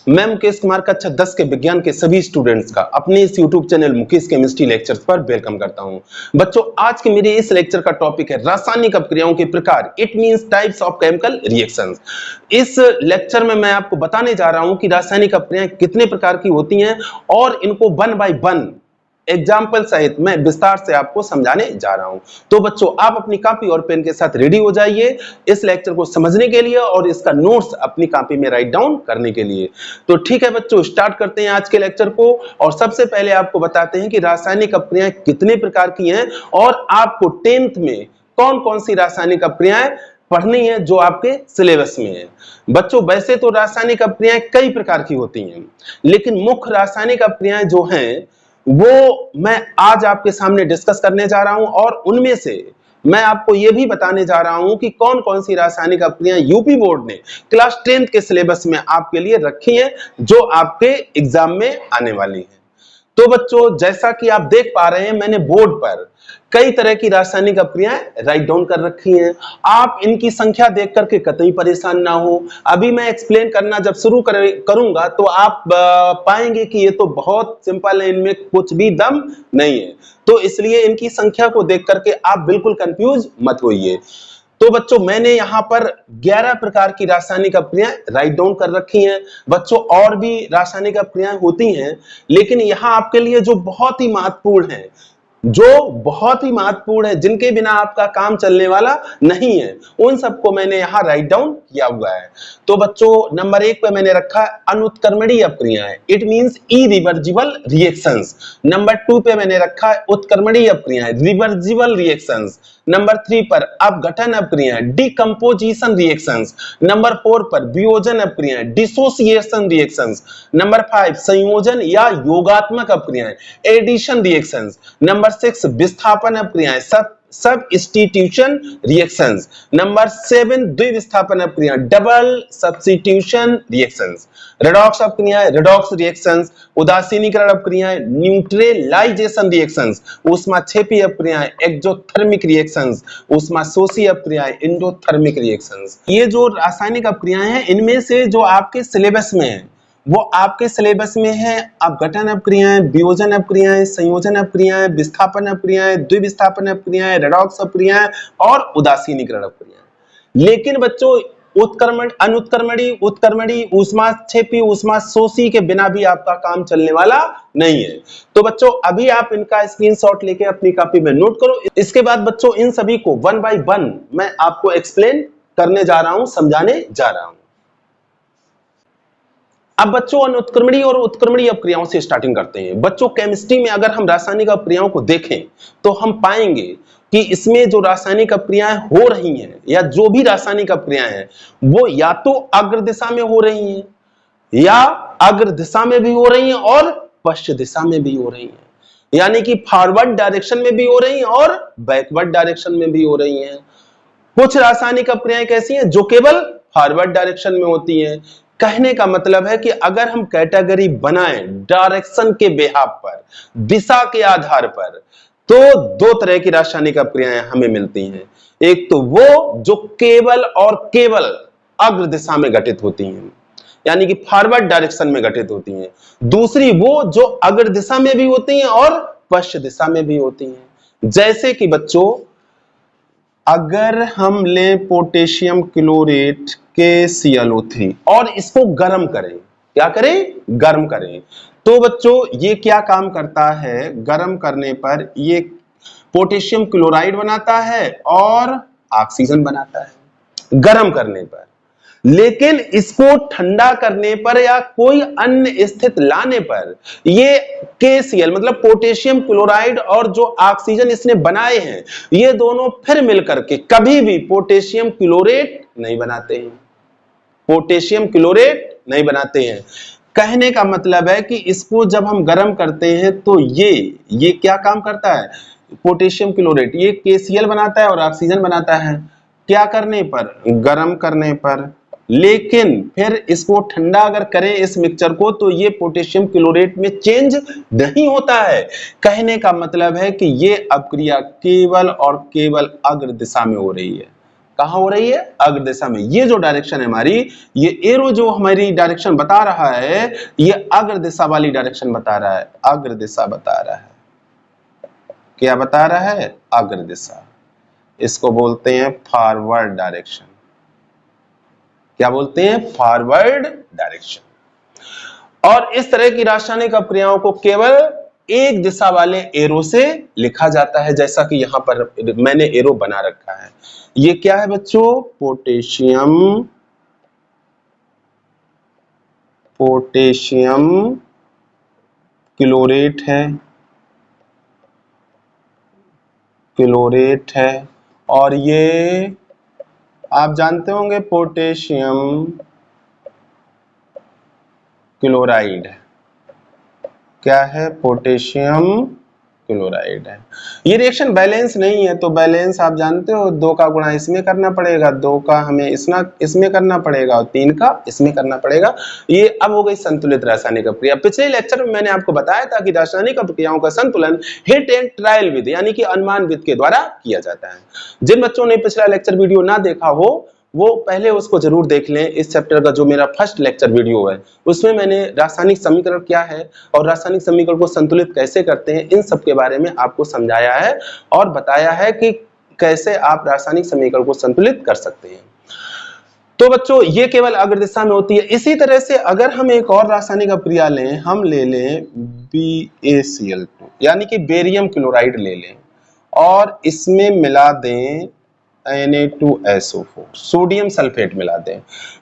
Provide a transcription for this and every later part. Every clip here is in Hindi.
मैं मुकेश कुमार कक्षा 10 के विज्ञान के सभी स्टूडेंट्स का अपने इस YouTube channel Mukesh chemistry lectures पर वेलकम करता हूं। बच्चों, आज के मेरे इस लेक्चर का टॉपिक है रासायनिक अपक्रियाओं के प्रकार, it means types of chemical reactions. इस लेक्चर में मैं आपको बताने जा रहा हूं कि रासायनिक अपक्रियाएं कितने प्रकार की होती हैं और इनको वन बाय वन एग्जाम्पल सहित मैं विस्तार से आपको समझाने जा रहा हूं। तो बच्चों, आप अपनी कॉपी और पेन के साथ रेडी हो जाइए इस लेक्चर को समझने के लिए और इसका नोट्स अपनी कॉपी में राइट डाउन करने के लिए। तो ठीक है बच्चों, स्टार्ट करते हैं आज के लेक्चर को। और सबसे पहले आपको बताते हैं कि रासायनिक अपक्रियाएं कितने प्रकार की हैं और आपको 10th में कौन कौन सी रासायनिक अपक्रियाएं पढ़नी है जो आपके सिलेबस में है। बच्चों, वैसे तो रासायनिक अपक्रियाएं कई प्रकार की होती हैं, लेकिन मुख्य रासायनिक अपक्रियाएं जो हैं वो मैं आज आपके सामने डिस्कस करने जा रहा हूं और उनमें से मैं आपको यह भी बताने जा रहा हूं कि कौन कौन सी रासायनिक अपक्रियाएं यूपी बोर्ड ने क्लास 10th के सिलेबस में आपके लिए रखी हैं जो आपके एग्जाम में आने वाली हैं। तो बच्चों, जैसा कि आप देख पा रहे हैं, मैंने बोर्ड पर कई तरह की रासायनिक अपक्रियाएं राइट डाउन कर रखी हैं। आप इनकी संख्या देख करके कतई परेशान ना हो। अभी मैं एक्सप्लेन करना जब शुरू करूंगा तो आप पाएंगे कि ये तो बहुत सिंपल है, इनमें कुछ भी दम नहीं है। तो इसलिए इनकी संख्या को देख करके आप बिल्कुल कंफ्यूज मत होइए। तो बच्चों, मैंने यहाँ पर 11 प्रकार की रासायनिक अपक्रियाएं राइट डाउन कर रखी हैं। बच्चों, और भी रासायनिक अपक्रियाएं होती हैं, लेकिन यहाँ आपके लिए जो बहुत ही महत्वपूर्ण है, जिनके बिना आपका काम चलने वाला नहीं है, उन सबको मैंने यहाँ राइट डाउन किया हुआ है। तो बच्चों, नंबर 1 पे मैंने रखा है अनुत्क्रमणीय अपक्रियाएं, it means irreversible reactions. Number 2 पे मैंने रखा है उत्क्रमणीय अपक्रियाएं, रिवर्सिबल रिएक्शंस। नंबर 3 पर अपघटन अपक्रियाएं, डिकम्पोजिशन रिएक्शंस। नंबर 4 पर वियोजन अपक्रियाएं, डिसोसिएशन रिएक्शंस। नंबर 5 संयोजन या योगात्मक अपक्रियाएं, एडिशन रिएक्शंस। नंबर 6 विस्थापन अपक्रियाएं, सबस्टिट्यूशन रिएक्शंस। नंबर 7 द्विविस्थापन अपक्रियाएं, डबल सब्स्टिट्यूशन रिएक्शंस। रेडॉक्स अपक्रियाएं, रेडॉक्स रिएक्शंस। उदासीनीकरण अपक्रियाएं, न्यूट्रलाइजेशन रिएक्शंस। ऊष्माक्षेपी अपक्रियाएं, एक्सोथर्मिक रिएक्शंस। ऊष्माशोषी अपक्रियाएं, एंडोथर्मिक रिएक्शंस। ये जो रासायनिक अपक्रियाएं हैं, इनमें से जो आपके सिलेबस में है वो आपके सिलेबस में है अपघटन अपक्रियाएं, वियोजन अपक्रियाएं, संयोजन अपक्रियाएं, विस्थापन अपक्रियाएं, द्विविस्थापन अपक्रियाएं, रेडॉक्स अपक्रियाएं और उदासीनीकरण अपक्रियाएं। लेकिन बच्चों, उत्क्रमणी, ऊष्माक्षेपी, ऊष्माशोषी के बिना भी आपका काम चलने वाला नहीं है। तो बच्चों, अभी आप इनका स्क्रीनशॉट लेके अपनी कॉपी में नोट करो। इसके बाद बच्चों, इन सभी को वन बाय वन मैं आपको एक्सप्लेन करने जा रहा हूं, समझाने जा रहा हूं। अब बच्चों, अनुत्क्रमणीय और उत्क्रमणीय अपक्रियाओं से स्टार्टिंग करते हैं। बच्चों, केमिस्ट्री में अगर हम रासायनिक अपक्रियाओं को देखें तो हम पाएंगे कि इसमें जो रासायनिक अपक्रियाएं हो रही हैं या जो भी रासायनिक अपक्रियाएं हैं वो या तो अग्र दिशा में हो रही हैं या अग्र दिशा में भी हो रही हैं और पश्चिम दिशा में भी हो रही हैं, यानी कि फॉरवर्ड डायरेक्शन में भी हो रही हैं और बैकवर्ड डायरेक्शन में भी हो रही हैं। कुछ रासायनिक अपक्रियाएं कैसी हैं जो केवल फॉरवर्ड डायरेक्शन में होती हैं। कहने का मतलब है कि अगर हम कैटेगरी बनाएं डायरेक्शन के बेहाफ पर, दिशा के आधार पर, तो दो तरह की रासायनिक अपक्रियाएं हमें मिलती हैं। एक तो वो जो केवल और केवल अग्र दिशा में घटित होती हैं, यानी कि फॉरवर्ड डायरेक्शन में घटित होती हैं। दूसरी वो जो अग्र दिशा में भी होती हैं और पश्चिम दिशा में भी होती हैं। जैसे कि बच्चों, अगर हम लें पोटेशियम क्लोरेट KClO3 और इसको गर्म करें, क्या करें? गर्म करें, तो बच्चों ये क्या काम करता है? गर्म करने पर ये पोटेशियम क्लोराइड बनाता है और ऑक्सीजन बनाता है गर्म करने पर। लेकिन इसको ठंडा करने पर या कोई अन्य स्थिति लाने पर ये KCl मतलब पोटेशियम क्लोराइड और जो ऑक्सीजन इसने बनाए हैं, ये दोनों फिर मिलकर के कभी भी पोटेशियम क्लोरेट नहीं बनाते हैं। पोटेशियम क्लोरेट नहीं बनाते हैं। कहने का मतलब है कि इसको जब हम गर्म करते हैं तो ये क्या काम करता है? पोटेशियम क्लोरेट ये KCl बनाता है और ऑक्सीजन बनाता है। क्या करने पर? गर्म करने पर। लेकिन फिर इसको ठंडा अगर करें इस मिक्सचर को तो ये पोटेशियम क्लोरेट में चेंज नहीं होता है। कहने का मतलब है कि ये अपक्रिया केवल और केवल अग्र दिशा में हो रही है। कहाँ हो रही है? अग्र दिशा में। ये जो डायरेक्शन है हमारी, ये एरो जो हमारी डायरेक्शन बता रहा है, ये अग्र दिशा वाली डायरेक्शन बता रहा है, अग्र दिशा बता रहा है। क्या बता रहा है? अग्र दिशा। इसको बोलते हैं फॉरवर्ड डायरेक्शन। क्या बोलते हैं? Forward direction. और इस तरह की रासायनिक अपक्रियाओं को केवल एक दिशा वाले एरो से लिखा जाता है, जैसा कि यहां पर मैंने एरो बना रखा है। ये क्या है बच्चों? पोटेशियम क्लोरेट है, क्लोरेट है। और ये आप जानते होंगे पोटेशियम क्लोराइड है। क्या है? पोटेशियम क्लोराइड है। ये रिएक्शन बैलेंस नहीं है, तो बैलेंस आप जानते हो, 2 का गुणा इसमें करना पड़ेगा, 2 का हमें इसमें करना पड़ेगा और 3 का इसमें करना पड़ेगा। ये अब हो गई संतुलित रासायनिक अपक्रिया। पिछले लेक्चर में मैंने आपको बताया था कि रासायनिक अपक्रियाओं का संतुलन हिट एंड ट्रायल विधि यानी कि अनुमान विधि के द्वारा किया जाता है। जिन बच्चों ने पिछला लेक्चर वीडियो ना देखा हो, वो पहले उसको जरूर देख लें। इस चैप्टर का जो मेरा फर्स्ट लेक्चर वीडियो है, उसमें मैंने रासायनिक समीकरण क्या है और रासायनिक समीकरण को संतुलित कैसे करते हैं, इन सब के बारे में आपको समझाया है और बताया है कि कैसे आप रासायनिक समीकरण को संतुलित कर सकते हैं। तो बच्चों, ये केवल अग्र दिशा में होती है। इसी तरह से अगर हम एक और रासायनिक अपक्रिया लें, हम ले लें BaCl2 यानी कि बेरियम क्लोराइड ले लें और इसमें मिला दें Na2SO4, सोडियम सल्फेट मिला दें।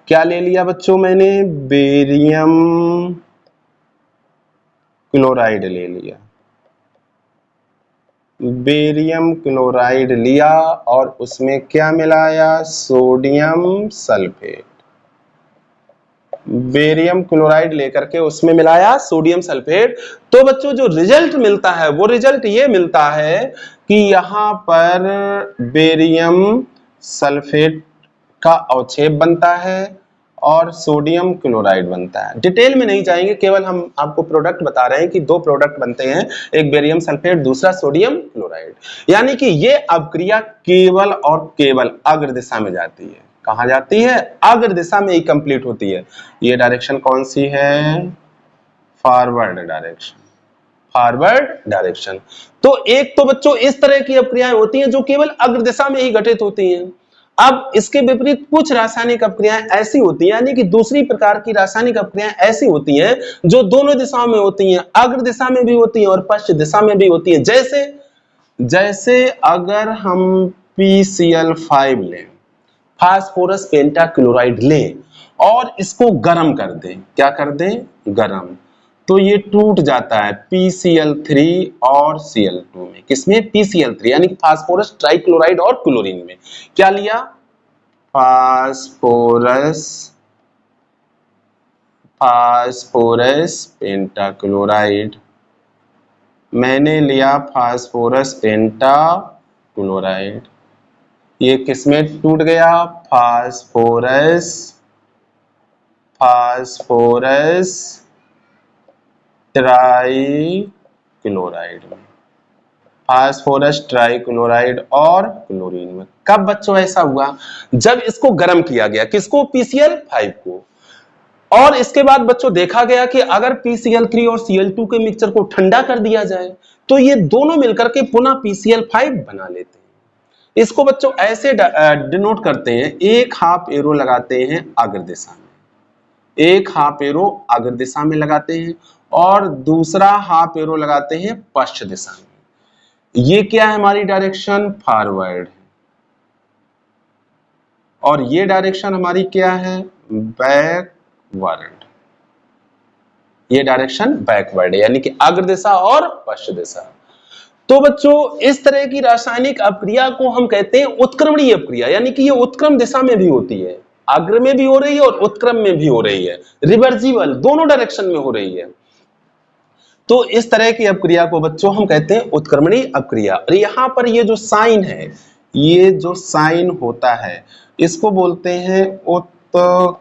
क्या ले लिया बच्चों मैंने? बेरियम क्लोराइड ले लिया, बेरियम क्लोराइड लिया और उसमें क्या मिलाया? Sodium sulphate. बेरियम क्लोराइड लेकर के उसमें मिलाया सोडियम सल्फेट। तो बच्चों, जो रिजल्ट मिलता है वो रिजल्ट ये मिलता है कि यहां पर बेरियम सल्फेट का अवक्षेप बनता है और सोडियम क्लोराइड बनता है। डिटेल में नहीं जाएंगे, केवल हम आपको प्रोडक्ट बता रहे हैं कि 2 प्रोडक्ट बनते हैं, एक बेरियम सल्फेट, दूसरा सोडियम क्लोराइड। यानी कि ये अपक्रिया केवल और केवल अग्र दिशा में जाती है। कहां जाती है? अग्र दिशा में ही कंप्लीट होती है। ये डायरेक्शन कौन सी है? Forward direction, forward direction. तो एक तो बच्चों इस तरह की अपक्रियाएं होती हैं जो केवल अग्र दिशा में ही घटित होती हैं। अब इसके विपरीत कुछ रासायनिक अपक्रियाएं ऐसी होती हैं, यानी कि दूसरी प्रकार की रासायनिक अपक्रियाएं ऐसी होती हैं जो दोनों दिशाओं में होती हैं, अग्र दिशा में भी होती हैं और पश्चिम दिशा में भी होती हैं। जैसे अगर हम PCl5 लें, फास्फोरस पेंटाक्लोराइड लें और इसको गर्म कर दें, क्या कर दें? गर्म, तो ये टूट जाता है PCl3 और Cl2 में। किसमें? PCl3 यानी कि फास्फोरस ट्राइक्लोराइड और क्लोरीन में। क्या लिया? Phosphorus pentachloride. मैंने लिया फास्फोरस पेंटाक्लोराइड। ये किसमें टूट गया? फास्फोरस ट्राइक्लोराइड में, फास्फोरस ट्राइक्लोराइड और क्लोरीन में। कब बच्चों ऐसा हुआ? जब इसको गर्म किया गया। किसको? PCl5 को। और इसके बाद बच्चों देखा गया कि अगर PCl3 और Cl2 के मिक्सचर को ठंडा कर दिया जाए तो ये दोनों मिलकर के पुनः PCl5 बना लेते हैं। इसको बच्चों ऐसे डिनोट करते हैं, एक हाफ एरो लगाते हैं अग्र दिशा में, एक हाफ एरो अग्र दिशा में लगाते हैं और दूसरा हाफ एरो लगाते हैं पश्चिम दिशा में। ये क्या है? हमारी डायरेक्शन फॉरवर्ड है और ये डायरेक्शन हमारी क्या है? बैकवर्ड। ये डायरेक्शन बैकवर्ड है, यानी कि अग्र दिशा और पश्चिम दिशा। तो बच्चों, इस तरह की रासायनिक अपक्रिया को हम कहते हैं उत्क्रमणीय अपक्रिया, यानी कि ये उत्क्रम दिशा में भी होती है, अग्र में भी हो रही है और उत्क्रम में भी हो रही है, रिवर्सिबल, दोनों डायरेक्शन में हो रही है। तो इस तरह की अपक्रिया को बच्चों हम कहते हैं उत्क्रमणीय अपक्रिया। और यहां पर ये जो साइन है, ये जो साइन होता है, इसको बोलते हैं उत्क्रमणीयता,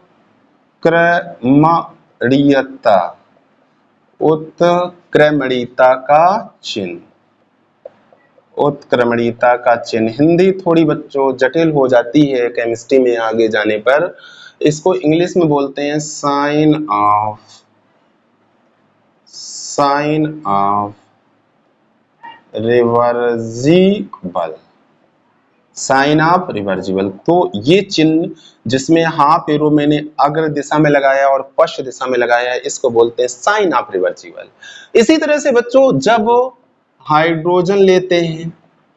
उत्क्रमणीयता का चिन्ह, उत्क्रमणीयता का चिन्ह। हिंदी थोड़ी बच्चों जटिल हो जाती है केमिस्ट्री में आगे जाने पर, इसको इंग्लिश में बोलते हैं sign of reversible. Sign of reversible, तो ये चिन्ह जिसमें हाफ एरो मैंने अग्र दिशा में लगाया और पश्च दिशा में लगाया है, इसको बोलते हैं साइन ऑफ रिवर्जिबल। इसी तरह से बच्चों जब हाइड्रोजन लेते हैं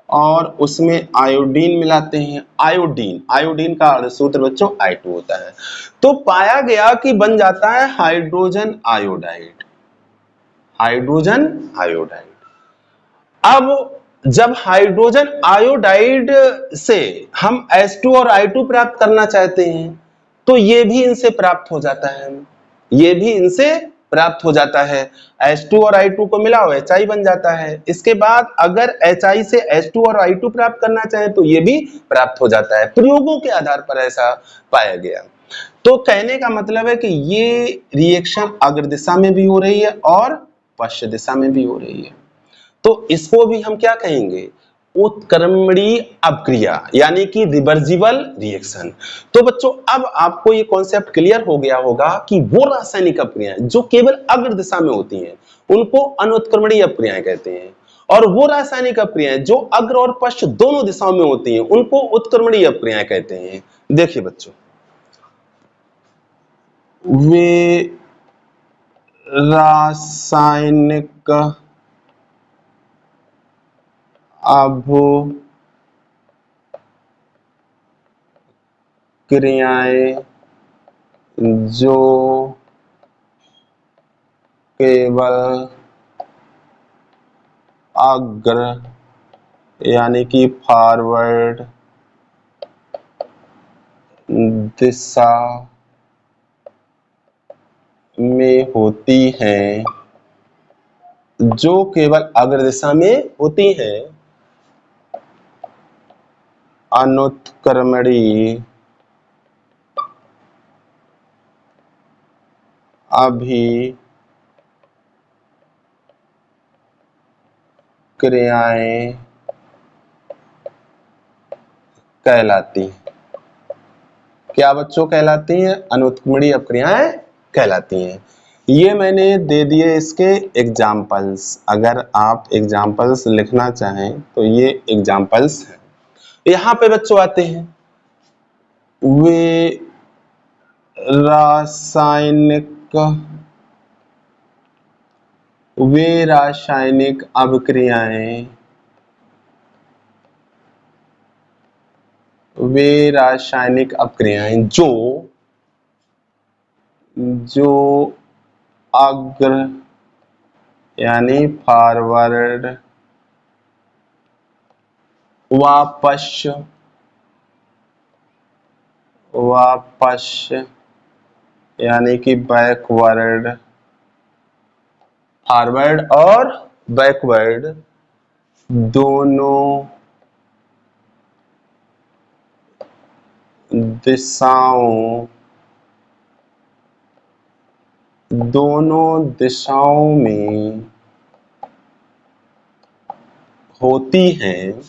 और उसमें आयोडीन मिलाते हैं, आयोडीन का अर्धसूत्र बच्चों I2 होता है, तो पाया गया कि बन जाता है हाइड्रोजन आयोडाइड। अब जब हाइड्रोजन आयोडाइड से हम H2 और I2 प्राप्त करना चाहते हैं तो ये भी इनसे प्राप्त हो जाता है, H2 और I2 को मिलाओ HI बन जाता है। इसके बाद अगर HI से H2 और I2 प्राप्त करना चाहे तो ये भी प्राप्त हो जाता है। प्रयोगों के आधार पर ऐसा पाया गया। तो कहने का मतलब है कि ये रिएक्शन अग्र दिशा में भी हो रही है और पश्च दिशा में भी हो रही है, तो इसको भी हम क्या कहेंगे, उत्क्रमणीय अपक्रिया, यानी कि रिवर्जिबल रिएक्शन। तो बच्चों अब आपको ये कॉन्सेप्ट क्लियर हो गया होगा कि वो रासायनिक अपक्रियाएं जो केवल अग्र दिशा में होती हैं उनको अनुत्क्रमणीय अपक्रियाएं कहते हैं, और वो रासायनिक अपक्रियाएं जो अग्र और पश्च दोनों दिशाओं में होती हैं उनको उत्क्रमणीय अपक्रियाएं कहते हैं। देखिए बच्चों, वे रासायनिक अभिक्रियाएं जो केवल अग्र यानी कि फॉरवर्ड दिशा में होती हैं, जो केवल अग्र दिशा में होती हैं, अनुत्क्रमणीय अभिक्रियाएं कहलाती हैं। क्या बच्चों कहलाती हैं? अनुत्क्रमणीय अपक्रियाएं कहलाती हैं। ये मैंने दे दिए इसके एग्जाम्पल्स, अगर आप एग्जाम्पल्स लिखना चाहें तो ये एग्जाम्पल्स हैं। यहाँ पे बच्चों आते हैं, वे रासायनिक अभिक्रियाएं जो अग्र यानी फॉरवर्ड व पश्च यानी कि बैकवर्ड, फॉरवर्ड और बैकवर्ड दोनों दिशाओं में होती हैं,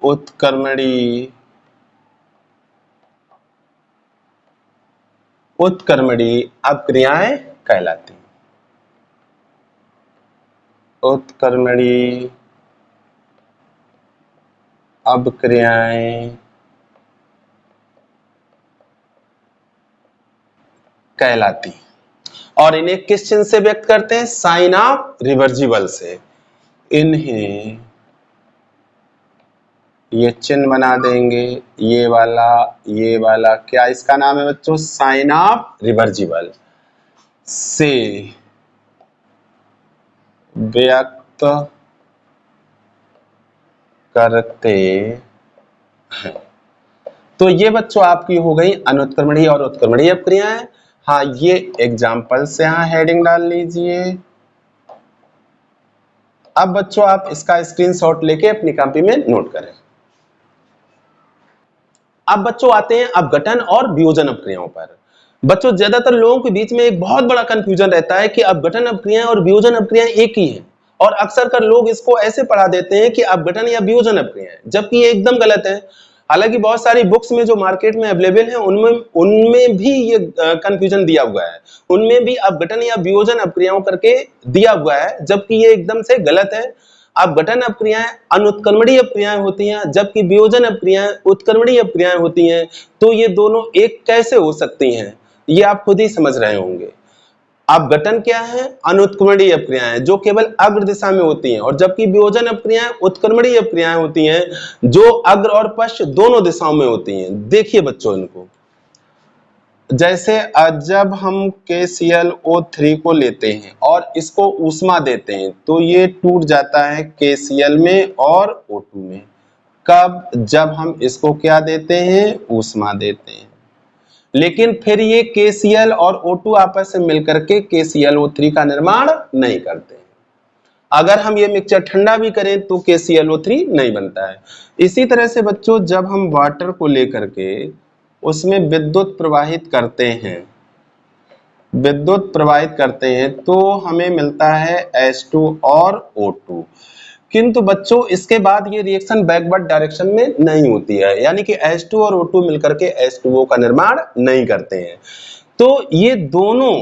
उत्क्रमणीय अपक्रियाएं कहलाती हैं। उत्क्रमणीय अपक्रियाएं कहलाती हैं, और इन्हें किस चिन्ह से व्यक्त करते हैं? साइन ऑफ रिवर्जिबल से। इन्हें ये चिन्ह बना देंगे, ये वाला क्या इसका नाम है बच्चों? साइन ऑफ रिवर्जिबल से व्यक्त करते हैं। तो ये बच्चों आपकी हो गई अनुत्क्रमणीय और उत्क्रमणीय अपक्रियाएं। हाँ, ये एग्जाम्पल से यहाँ हेडिंग डाल लीजिए। अब बच्चों आप इसका स्क्रीनशॉट लेके अपनी कॉपी में नोट करें। अब बच्चों आते हैं अपघटन और वियोजन अपक्रियाओं पर। बच्चों ज्यादातर लोगों के बीच में एक बहुत बड़ा कंफ्यूजन रहता है कि अपघटन अपक्रियाएं और वियोजन अपक्रियाएं एक ही हैं, और अक्सर कर लोग इसको ऐसे पढ़ा देते हैं कि अपघटन या वियोजन अपक्रियाएं, जबकि ये एकदम गलत है। हालांकि बहुत सारी बुक्स में जो मार्केट में अवेलेबल है उनमें उनमें भी ये कंफ्यूजन दिया हुआ है, उनमें भी अपघटन या वियोजन अपक्रियाओं करके दिया हुआ है, जबकि ये एकदम से गलत है। अपघटन अपक्रियाएं अनुत्क्रमणीय अपक्रियाएं होती हैं, जबकि वियोजन अपक्रियाएं उत्क्रमणीय अपक्रियाएं होती हैं। तो ये दोनों एक कैसे हो सकती हैं, ये आप खुद ही समझ रहे होंगे। अपघटन क्या है? अनुत्क्रमणीय अपक्रियाएं जो केवल अग्र दिशा में होती हैं, और जबकि वियोजन अपक्रियाएं उत्क्रमणीय अपक्रियाएं होती हैं जो अग्र और पश्च दोनों दिशाओं में होती हैं। देखिए बच्चों इनको, जैसे जब हम KClO3 को लेते हैं और इसको ऊष्मा देते हैं तो ये टूट जाता है KCl में और O2 में। कब? जब हम इसको क्या देते हैं? ऊष्मा देते हैं। लेकिन फिर ये KCl और O2 आपस में मिलकर के KClO3 का निर्माण नहीं करते हैं। अगर हम ये मिक्सचर ठंडा भी करें तो KClO3 नहीं बनता है। इसी तरह से बच्चों जब हम वाटर को लेकर के उसमें विद्युत प्रवाहित करते हैं तो हमें मिलता है H2 और O2। किंतु बच्चों इसके बाद ये रिएक्शन बैकवर्ड डायरेक्शन में नहीं होती है, यानी कि H2 और O2 मिलकर के H2O का निर्माण नहीं करते हैं। तो ये दोनों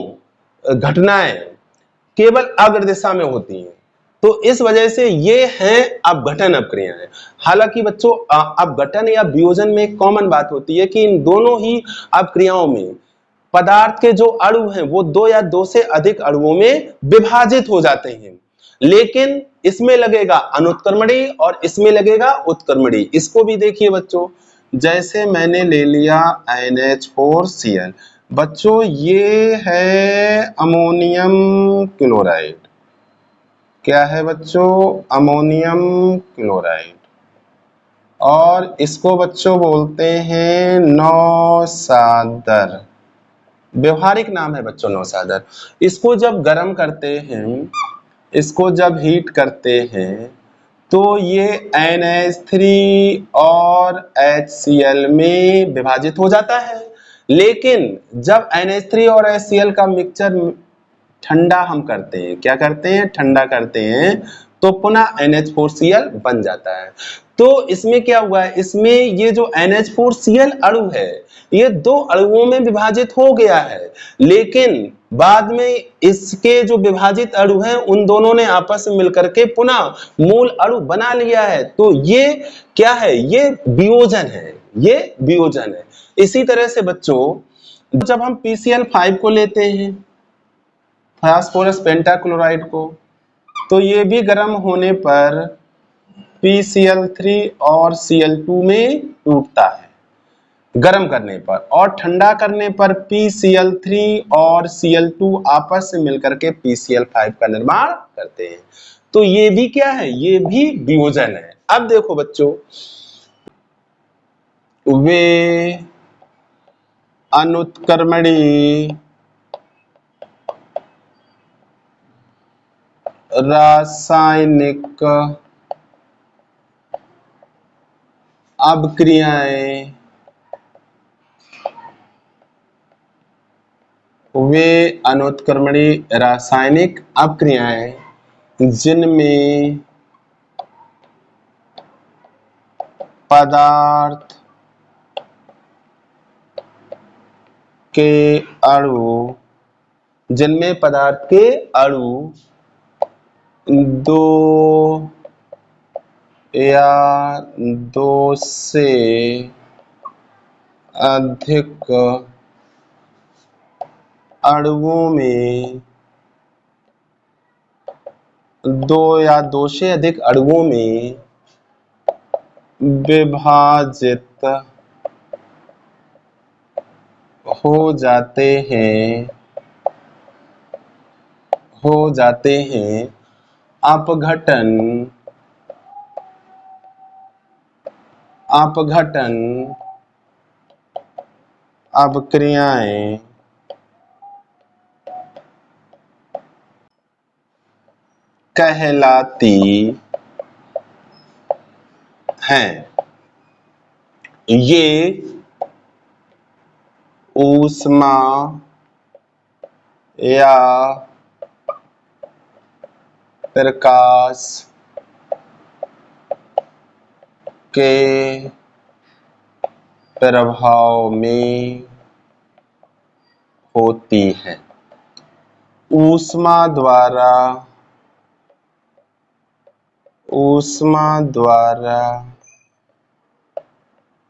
घटनाएं केवल अग्र दिशा में होती हैं, तो इस वजह से ये हैं अपघटन अपक्रियाएं। हालांकि बच्चों अपघटन या वियोजन में एक कॉमन बात होती है कि इन दोनों ही अपक्रियाओं में पदार्थ के जो अणु हैं वो दो या दो से अधिक अणुओं में विभाजित हो जाते हैं, लेकिन इसमें लगेगा अनुत्क्रमणीय और इसमें लगेगा उत्क्रमणीय। इसको भी देखिए बच्चों, जैसे मैंने ले लिया NH4Cl, बच्चों ये है अमोनियम क्लोराइड। क्या है बच्चों? Ammonium chloride. और इसको बच्चों बोलते हैं नौसादर, व्यवहारिक नाम है बच्चों नौसादर। इसको जब गर्म करते हैं, इसको जब हीट करते हैं तो ये NH3 और HCl में विभाजित हो जाता है। लेकिन जब NH3 और HCl का मिक्सचर ठंडा हम करते हैं, क्या करते हैं? ठंडा करते हैं, तो पुनः NH4Cl बन जाता है। तो इसमें क्या हुआ है? इसमें ये जो NH4Cl अणु है ये दो अणुओं में विभाजित हो गया है, लेकिन बाद में इसके जो विभाजित अणु हैं उन दोनों ने आपस में मिलकर के पुनः मूल अणु बना लिया है। तो ये क्या है? ये वियोजन है, ये वियोजन है। इसी तरह से बच्चों जब हम PCl5 को लेते हैं, फास्फोरस पेंटाक्लोराइड को, तो ये भी गर्म होने पर PCl3 और Cl2 में टूटता है गर्म करने पर, और ठंडा करने पर PCl3 और Cl2 आपस में मिलकर के PCl5 का निर्माण करते हैं। तो ये भी क्या है? ये भी वियोजन है। अब देखो बच्चों, वे अनुत्क्रमणीय रासायनिक अपक्रियाएं, वे अनुत्क्रमणीय रासायनिक अपक्रियाएं जिनमें पदार्थ के अणु दो या दो से अधिक अणुओं में विभाजित हो जाते हैं अपघटन अपक्रियाएं कहलाती हैं। ये ऊष्मा या प्रकाश के प्रभाव में होती है। ऊष्मा द्वारा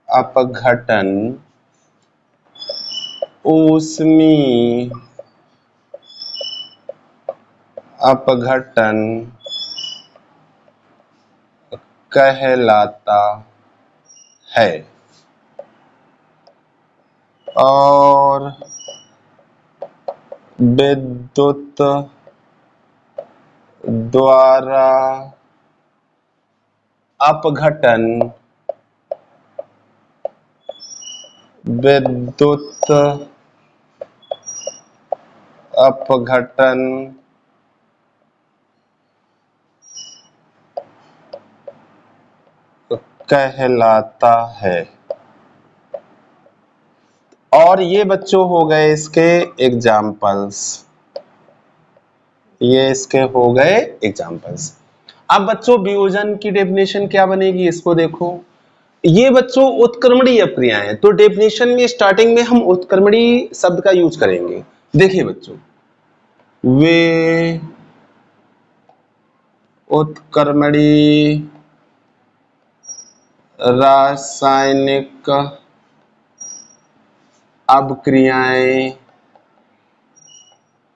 अपघटन ऊष्मीय अपघटन कहलाता है और विद्युत द्वारा अपघटन कहलाता है। और ये बच्चों हो गए इसके एग्जाम्पल्स, ये इसके हो गए एग्जाम्पल्स। अब बच्चों वियोजन की डेफिनेशन क्या बनेगी, इसको देखो। ये बच्चों उत्क्रमणीय अपक्रियाएं हैं, तो डेफिनेशन में स्टार्टिंग में हम उत्क्रमणीय शब्द का यूज करेंगे। देखिए बच्चों, वे उत्क्रमणीय रासायनिक अपक्रियाएं,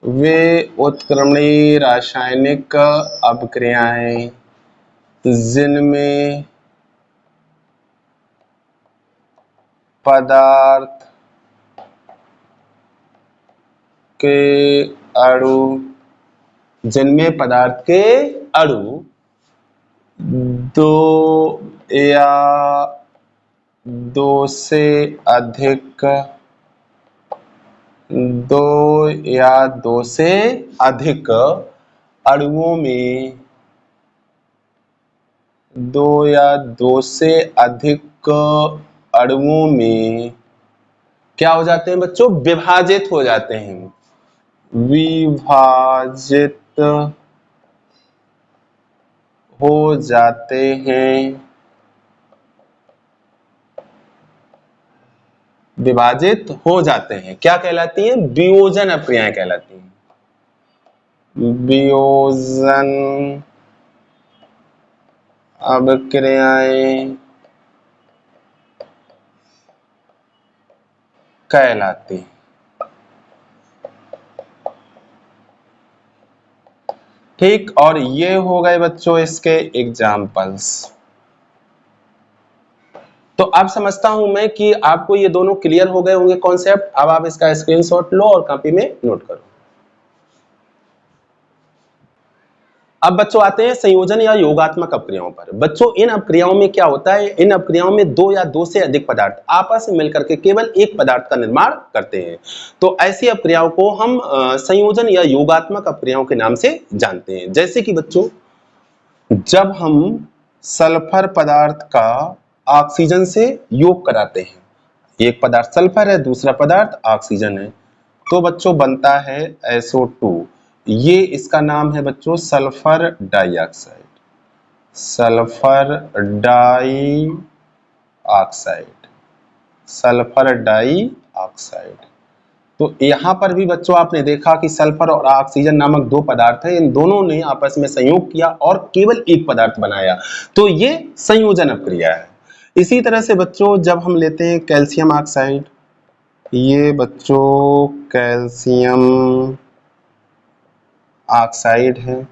वे उत्क्रमणीय रासायनिक अपक्रियाएं जिनमें पदार्थ के अणु दो या दो से अधिक अणुओं में क्या हो जाते हैं बच्चों, विभाजित हो जाते हैं, विभाजित हो जाते हैं, विभाजित हो जाते हैं। क्या कहलाती हैं, वियोजन अपक्रियाएं कहलाती हैं, वियोजन अपक्रियाएं कहलाती हैं। ठीक, और ये हो गए बच्चों इसके एग्जाम्पल्स। तो अब समझता हूं मैं कि आपको ये दोनों क्लियर हो गए होंगे कॉन्सेप्ट। अब आप इसका स्क्रीनशॉट लो और कॉपी में नोट करो। अब बच्चों आते हैं संयोजन या योगात्मक अपक्रियाओं पर। बच्चों इन अपक्रियाओं में क्या होता है, इन अपक्रियाओं में दो या दो से अधिक पदार्थ आपस में मिलकर के केवल एक पदार्थ का निर्माण करते हैं। तो ऐसी अपक्रियाओं को हम संयोजन या योगात्मक अपक्रियाओं के नाम से जानते हैं। जैसे कि बच्चों, जब हम सल्फर पदार्थ का ऑक्सीजन से योग कराते हैं, एक पदार्थ सल्फर है, दूसरा पदार्थ ऑक्सीजन है, तो बच्चों बनता है SO2। ये इसका नाम है बच्चों सल्फर डाइऑक्साइड, सल्फर डाइऑक्साइड। तो यहां पर भी बच्चों आपने देखा कि सल्फर और ऑक्सीजन नामक दो पदार्थ हैं, इन दोनों ने आपस में संयोग किया और केवल एक पदार्थ बनाया, तो ये संयोजन अपक्रिया है। इसी तरह से बच्चों जब हम लेते हैं कैल्शियम ऑक्साइड, ये बच्चों कैल्शियम ऑक्साइड है,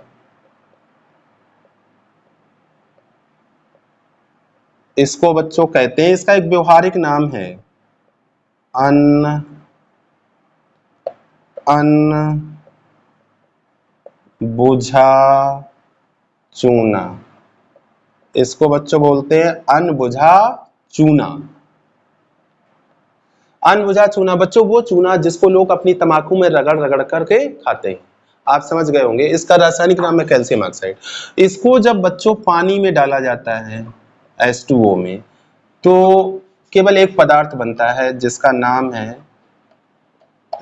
इसको बच्चों कहते हैं, इसका एक व्यवहारिक नाम है अनबुझा चूना। इसको बच्चों बोलते हैं अनबुझा चूना। अनबुझा चूना बच्चों वो चूना जिसको लोग अपनी तंबाकू में रगड़ रगड़ करके खाते हैं, आप समझ गए होंगे। इसका रासायनिक नाम है कैल्शियम ऑक्साइड। इसको जब बच्चों पानी में डाला जाता है H2O में, तो केवल एक पदार्थ बनता है जिसका नाम है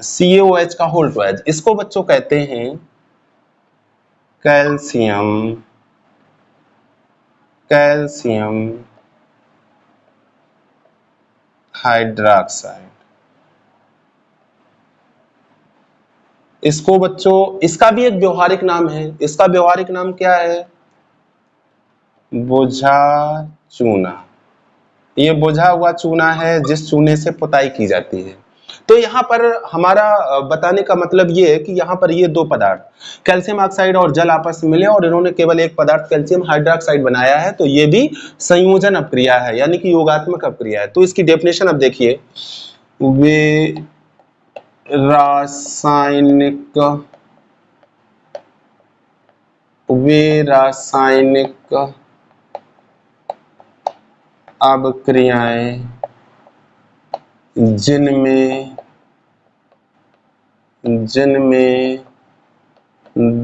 CaOH का होल ट्वाइस, इसको बच्चों कहते हैं कैल्शियम हाइड्रोक्साइड। इसको बच्चों, इसका भी एक व्यवहारिक नाम है, इसका व्यवहारिक नाम क्या है? बोझा चूना। ये बोझा हुआ चूना है जिस चूने से पुताई की जाती है। तो यहाँ पर हमारा बताने का मतलब ये है कि यहाँ पर ये दो पदार्थ कैल्शियम ऑक्साइड और जल आपस में मिले और इन्होंने केवल एक पदार्थ कैल्शियम हाइड्रोक्साइड बनाया है, तो ये भी संयोजन अपक्रिया है, यानी कि योगात्मक अपक्रिया है। तो इसकी डेफिनेशन अब देखिए, वे रासायनिक अपक्रियाएं जिनमें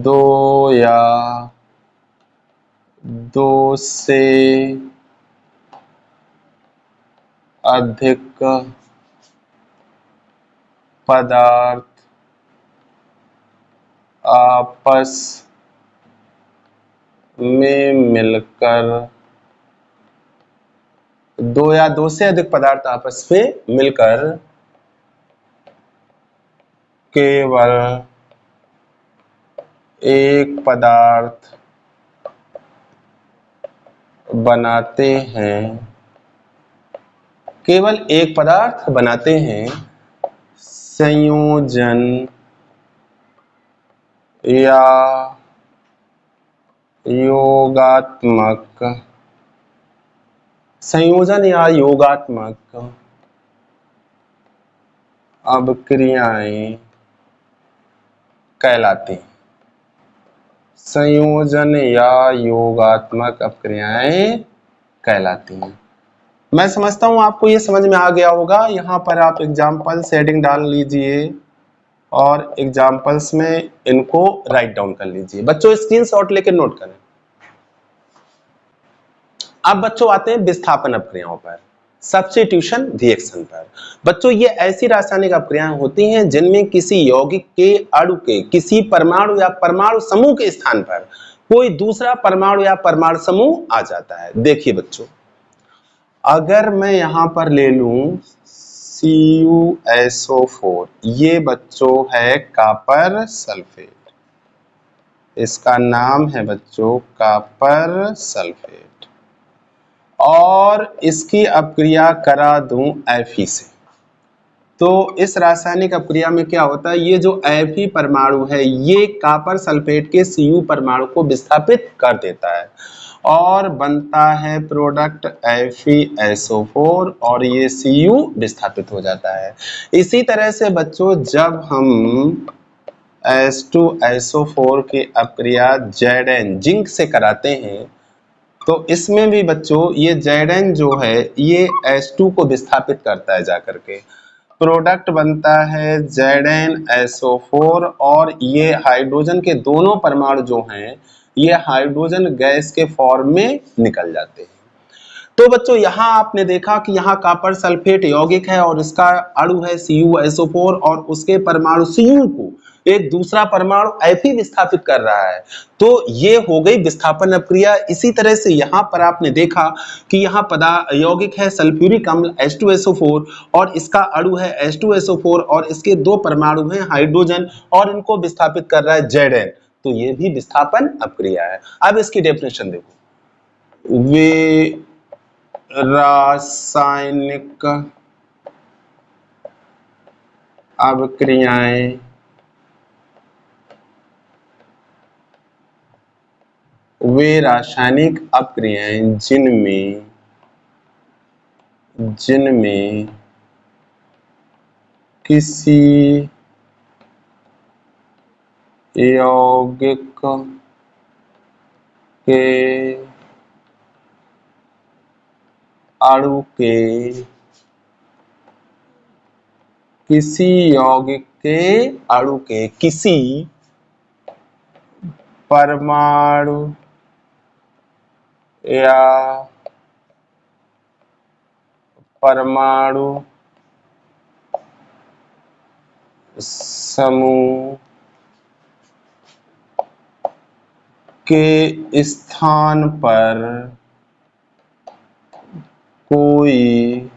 दो या दो से अधिक पदार्थ आपस में मिलकर, दो या दो से अधिक पदार्थ आपस में मिलकर केवल एक पदार्थ बनाते हैं, केवल एक पदार्थ बनाते हैं, संयोजन या योगात्मक अपक्रियाएं कहलाती हैं। संयोजन या योगात्मक अपक्रियाएं कहलाती हैं। मैं समझता हूं आपको ये समझ में आ गया होगा। यहाँ पर आप एग्जाम्पल हेडिंग डाल लीजिए और एग्जाम्पल्स में इनको राइट डाउन कर लीजिए। बच्चों स्क्रीनशॉट लेकर नोट करें। अब बच्चों आते हैं विस्थापन अपक्रियाओं पर, सब्स्टिट्यूशन रिएक्शन पर। बच्चों ये ऐसी रासायनिक अपक्रियाएं होती हैं जिनमें किसी यौगिक के अणु के किसी परमाणु या परमाणु समूह के स्थान पर कोई दूसरा परमाणु या परमाणु समूह आ जाता है। देखिए बच्चों, अगर मैं यहां पर ले लूं CuSO4, ये बच्चों है कॉपर सल्फेट, इसका नाम है बच्चों कॉपर सल्फेट, और इसकी अपक्रिया करा दूं Fe से, तो इस रासायनिक अपक्रिया में क्या होता है, ये जो Fe परमाणु है ये कॉपर सल्फेट के Cu परमाणु को विस्थापित कर देता है और बनता है प्रोडक्ट FeSO4 और ये Cu विस्थापित हो जाता है। इसी तरह से बच्चों जब हम H2SO4 की अपक्रिया Zn जिंक से कराते हैं तो इसमें भी बच्चों ये Zn जो है ये H2 को विस्थापित करता है जाकर के, प्रोडक्ट बनता है ZnSO4 और ये हाइड्रोजन के दोनों परमाणु जो हैं ये हाइड्रोजन गैस के फॉर्म में निकल जाते हैं। तो बच्चों यहाँ आपने देखा कि यहाँ कॉपर सल्फेट यौगिक है और इसका अणु है CuSO4 और उसके परमाणु Cu को एक दूसरा परमाणु Fe विस्थापित कर रहा है, तो ये हो गई विस्थापन अपक्रिया। इसी तरह से यहाँ पर आपने देखा कि यहाँ यौगिक है सल्फ्यूरिक अम्ल H2SO4 और इसका अणु है H2SO4 और इसके दो परमाणु हैं हाइड्रोजन और इनको विस्थापित कर रहा है Zn, तो ये भी विस्थापन अपक्रिया है। अब इसकी डेफिनेशन देखो, वे रासायनिक अपक्रियाएं जिनमें किसी यौगिक के अणु के किसी परमाणु या परमाणु समूह के स्थान पर कोई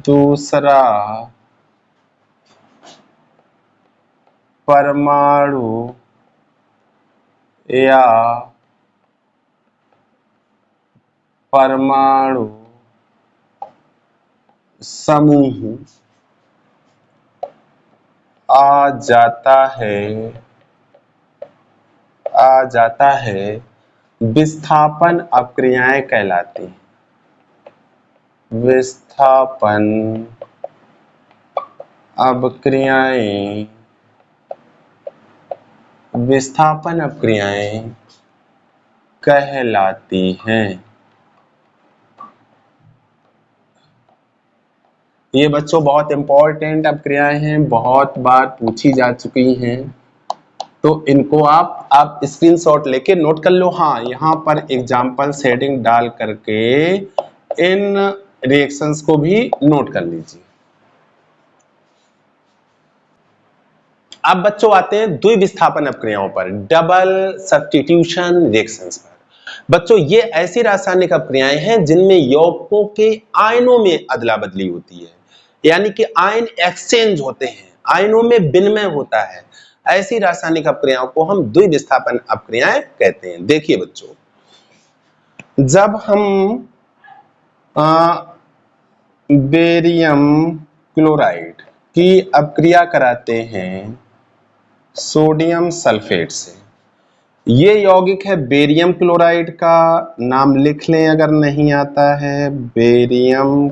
दूसरा परमाणु या परमाणु समूह आ जाता है विस्थापन अपक्रियाएं कहलाती हैं। विस्थापन अपक्रियाएं कहलाती हैं। ये बच्चों बहुत इंपॉर्टेंट अपक्रियाएं हैं, बहुत बार पूछी जा चुकी हैं, तो इनको आप स्क्रीनशॉट लेके नोट कर लो। हाँ, यहाँ पर एग्जाम्पल सेटिंग डाल करके इन रिएक्शंस को भी नोट कर लीजिए। अब बच्चों आते हैं द्विविस्थापन अपक्रियाओं पर, डबल सब्स्टिट्यूशन रिएक्शंस पर। बच्चों ये ऐसी रासायनिक अपक्रियाएं हैं जिनमें यौगिकों के आयनों में अदला बदली होती है, यानी कि आयन एक्सचेंज होते हैं, आयनों में विनिमय होता है। ऐसी रासायनिक अपक्रियाओं को हम द्विविस्थापन अपक्रियाएं कहते हैं। देखिए बच्चों, जब हम बेरियम क्लोराइड की अपक्रिया कराते हैं सोडियम सल्फेट से, ये यौगिक है बेरियम क्लोराइड का, नाम लिख लें अगर नहीं आता है, बेरियम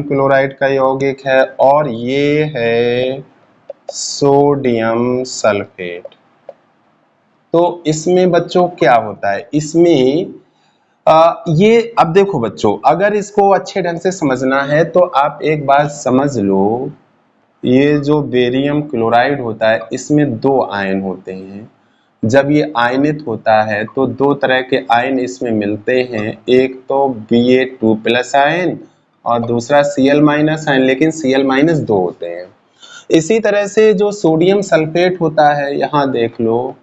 क्लोराइड का यौगिक है, और ये है सोडियम सल्फेट। तो इसमें बच्चों क्या होता है, इसमें ये अब देखो बच्चों, अगर इसको अच्छे ढंग से समझना है तो आप एक बात समझ लो, ये जो बेरियम क्लोराइड होता है इसमें दो आयन होते हैं। जब ये आयनित होता है तो दो तरह के आयन इसमें मिलते हैं, एक तो Ba2+ आयन और दूसरा Cl- आयन, लेकिन Cl- दो होते हैं। इसी तरह से जो सोडियम सल्फेट होता है, यहाँ देख लो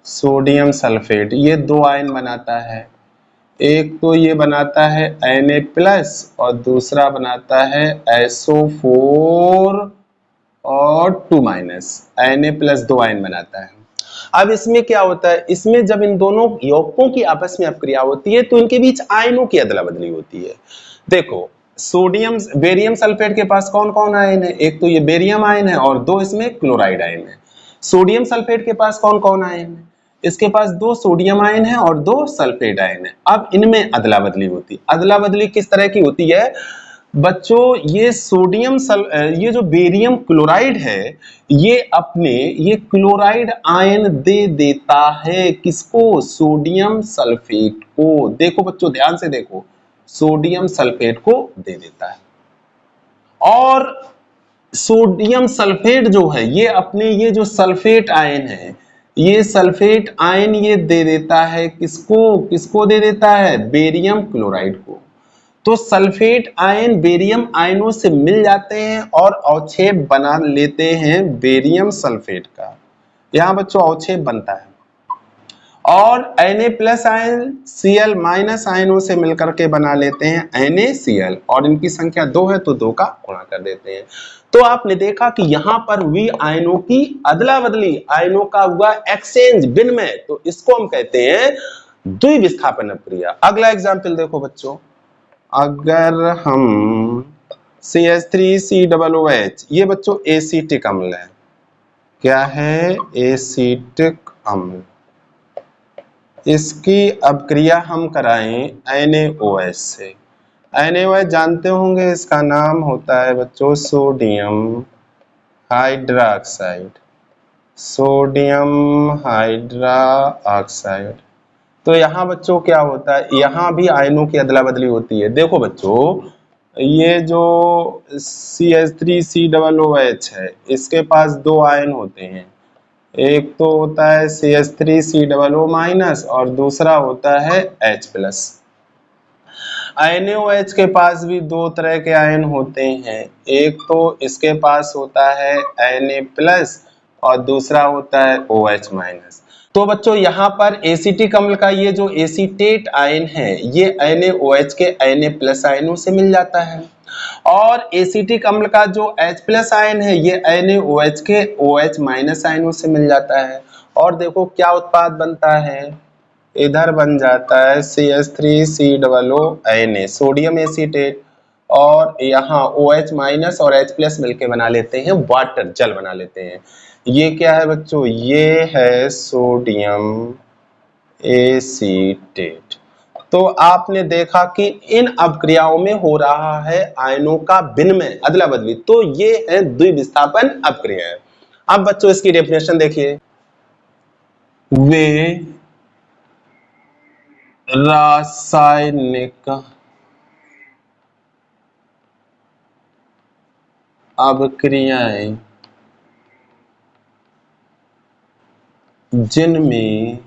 सोडियम सल्फेट, ये दो आयन बनाता है, एक तो ये बनाता है Na+ और दूसरा बनाता है SO4 और 2- Na+ दो आयन बनाता है। अब इसमें क्या होता है, इसमें जब इन दोनों यौगिकों की आपस में अपक्रिया होती है तो इनके बीच आयनों की अदला बदली होती है। देखो बेरियम सल्फेट के पास कौन कौन आयन है, एक तो ये बेरियम आयन है और दो इसमें क्लोराइड आयन है। सोडियम सल्फेट के पास कौन कौन आयन है, इसके पास दो सोडियम आयन है और दो सल्फेट आयन है। अब इनमें अदला बदली होती है। अदला बदली किस तरह की होती है बच्चों, ये जो बेरियम क्लोराइड है, ये क्लोराइड आयन दे देता है किसको, सोडियम सल्फेट को। देखो बच्चों ध्यान से देखो, सोडियम सल्फेट को दे देता है, और सोडियम सल्फेट जो है ये जो सल्फेट आयन है, ये सल्फेट आयन ये दे देता है किसको दे देता है, बेरियम क्लोराइड को। तो सल्फेट आयन बेरियम आयनों से मिल जाते हैं और अवक्षेप बना लेते हैं बेरियम सल्फेट का। यहां बच्चों अवक्षेप बनता है, और Na+ आयन Cl- आयनों से मिलकर के बना लेते हैं NaCl, और इनकी संख्या 2 है तो 2 का गुणा कर देते हैं। तो आपने देखा कि यहां पर हुई आयनों की अदला बदली, आयनों का हुआ एक्सचेंज, विनिमय, तो इसको हम कहते हैं द्विविस्थापन अपक्रिया। अगला एग्जाम्पल देखो बच्चों, अगर हम CH3COOH, ये बच्चों एसिटिक अम्ल है, क्या है, एसिटिक अम्ल, इसकी अपक्रिया हम कराएं NaOH से। NaOH जानते होंगे, इसका नाम होता है बच्चों सोडियम हाइड्रोक्साइड, सोडियम हाइड्रोक्साइड। तो यहाँ बच्चों क्या होता है, यहाँ भी आयनों की अदला बदली होती है। देखो बच्चों, ये जो CH3COOH है, इसके पास दो आयन होते हैं, एक तो होता है CH3COO- और दूसरा होता है H+। NaOH के पास भी दो तरह के आयन होते हैं, एक तो इसके पास होता है Na+ और दूसरा होता है OH-। तो बच्चों यहाँ पर एसिटिक अम्ल का ये जो एसीटेट आयन है ये NaOH के Na+ आयनों से मिल जाता है, और एसिटिक अम्ल का जो H+ आयन है ये NaOH के OH- आयनों से मिल जाता है। और देखो क्या उत्पाद बनता है, इधर बन जाता है CH3COO Na सोडियम एसीटेट, और यहाँ OH- और H+ मिलके बना लेते हैं वाटर, जल बना लेते हैं। ये क्या है बच्चों, ये है सोडियम एसीटेट। तो आपने देखा कि इन अपक्रियाओं में हो रहा है आयनों का विनिमय, अदला बदली, तो ये है द्विविस्थापन अपक्रिया। अब बच्चों इसकी डेफिनेशन देखिए, वे रासायनिक अभिक्रियाएं जिनमें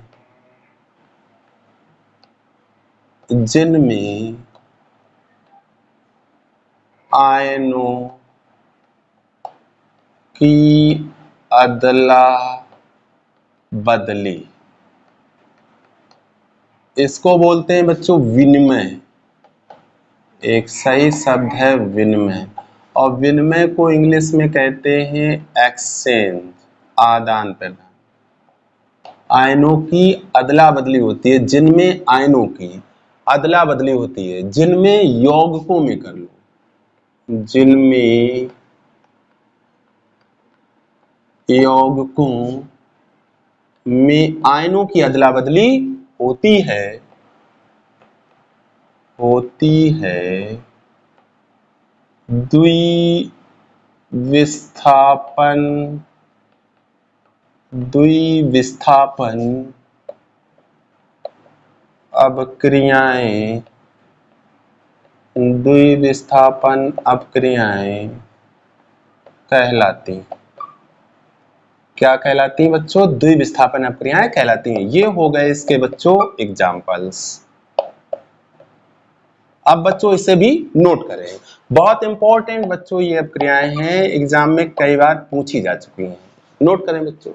आयनों की अदला बदली, इसको बोलते हैं बच्चों विनिमय। एक सही शब्द है विनिमय, और विनिमय को इंग्लिश में कहते हैं एक्सचेंज, आदान प्रदान। आयनों की अदला बदली होती है, जिनमें आयनों की अदला बदली होती है, जिनमें यौगिकों में कर लो, जिनमें यौगिकों में आयनों की अदला बदली होती है द्विविस्थापन अपक्रियाएं, कहलाती। क्या कहलाती हैं बच्चों, द्विविस्थापन अपक्रियाएं कहलाती हैं। ये हो गए इसके बच्चों एग्जाम्पल्स। अब बच्चों इसे भी नोट करें, बहुत इंपॉर्टेंट बच्चों ये अपक्रियाएं हैं, एग्जाम में कई बार पूछी जा चुकी हैं, नोट करें बच्चों।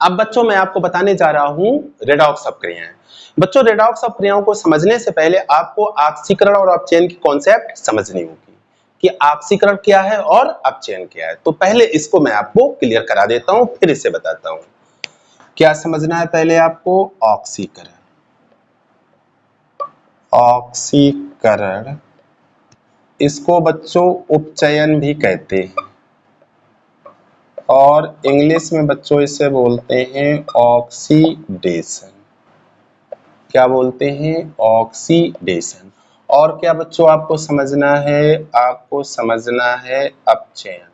अब बच्चों मैं आपको बताने जा रहा हूं रेडॉक्स अपक्रियाएं। बच्चों रेडॉक्स अपक्रियाओं को समझने से पहले आपको ऑक्सीकरण और अपचयन की कॉन्सेप्ट समझनी होगी कि ऑक्सीकरण क्या है और अपचयन क्या है। तो पहले इसको मैं आपको क्लियर करा देता हूं, फिर इसे बताता हूं। क्या समझना है पहले आपको, ऑक्सीकरण। ऑक्सीकरण इसको बच्चों उपचयन भी कहते हैं, और इंग्लिश में बच्चों इसे बोलते हैं ऑक्सीडेशन। क्या बोलते हैं, ऑक्सीडेशन। और क्या बच्चों आपको समझना है अपचयन,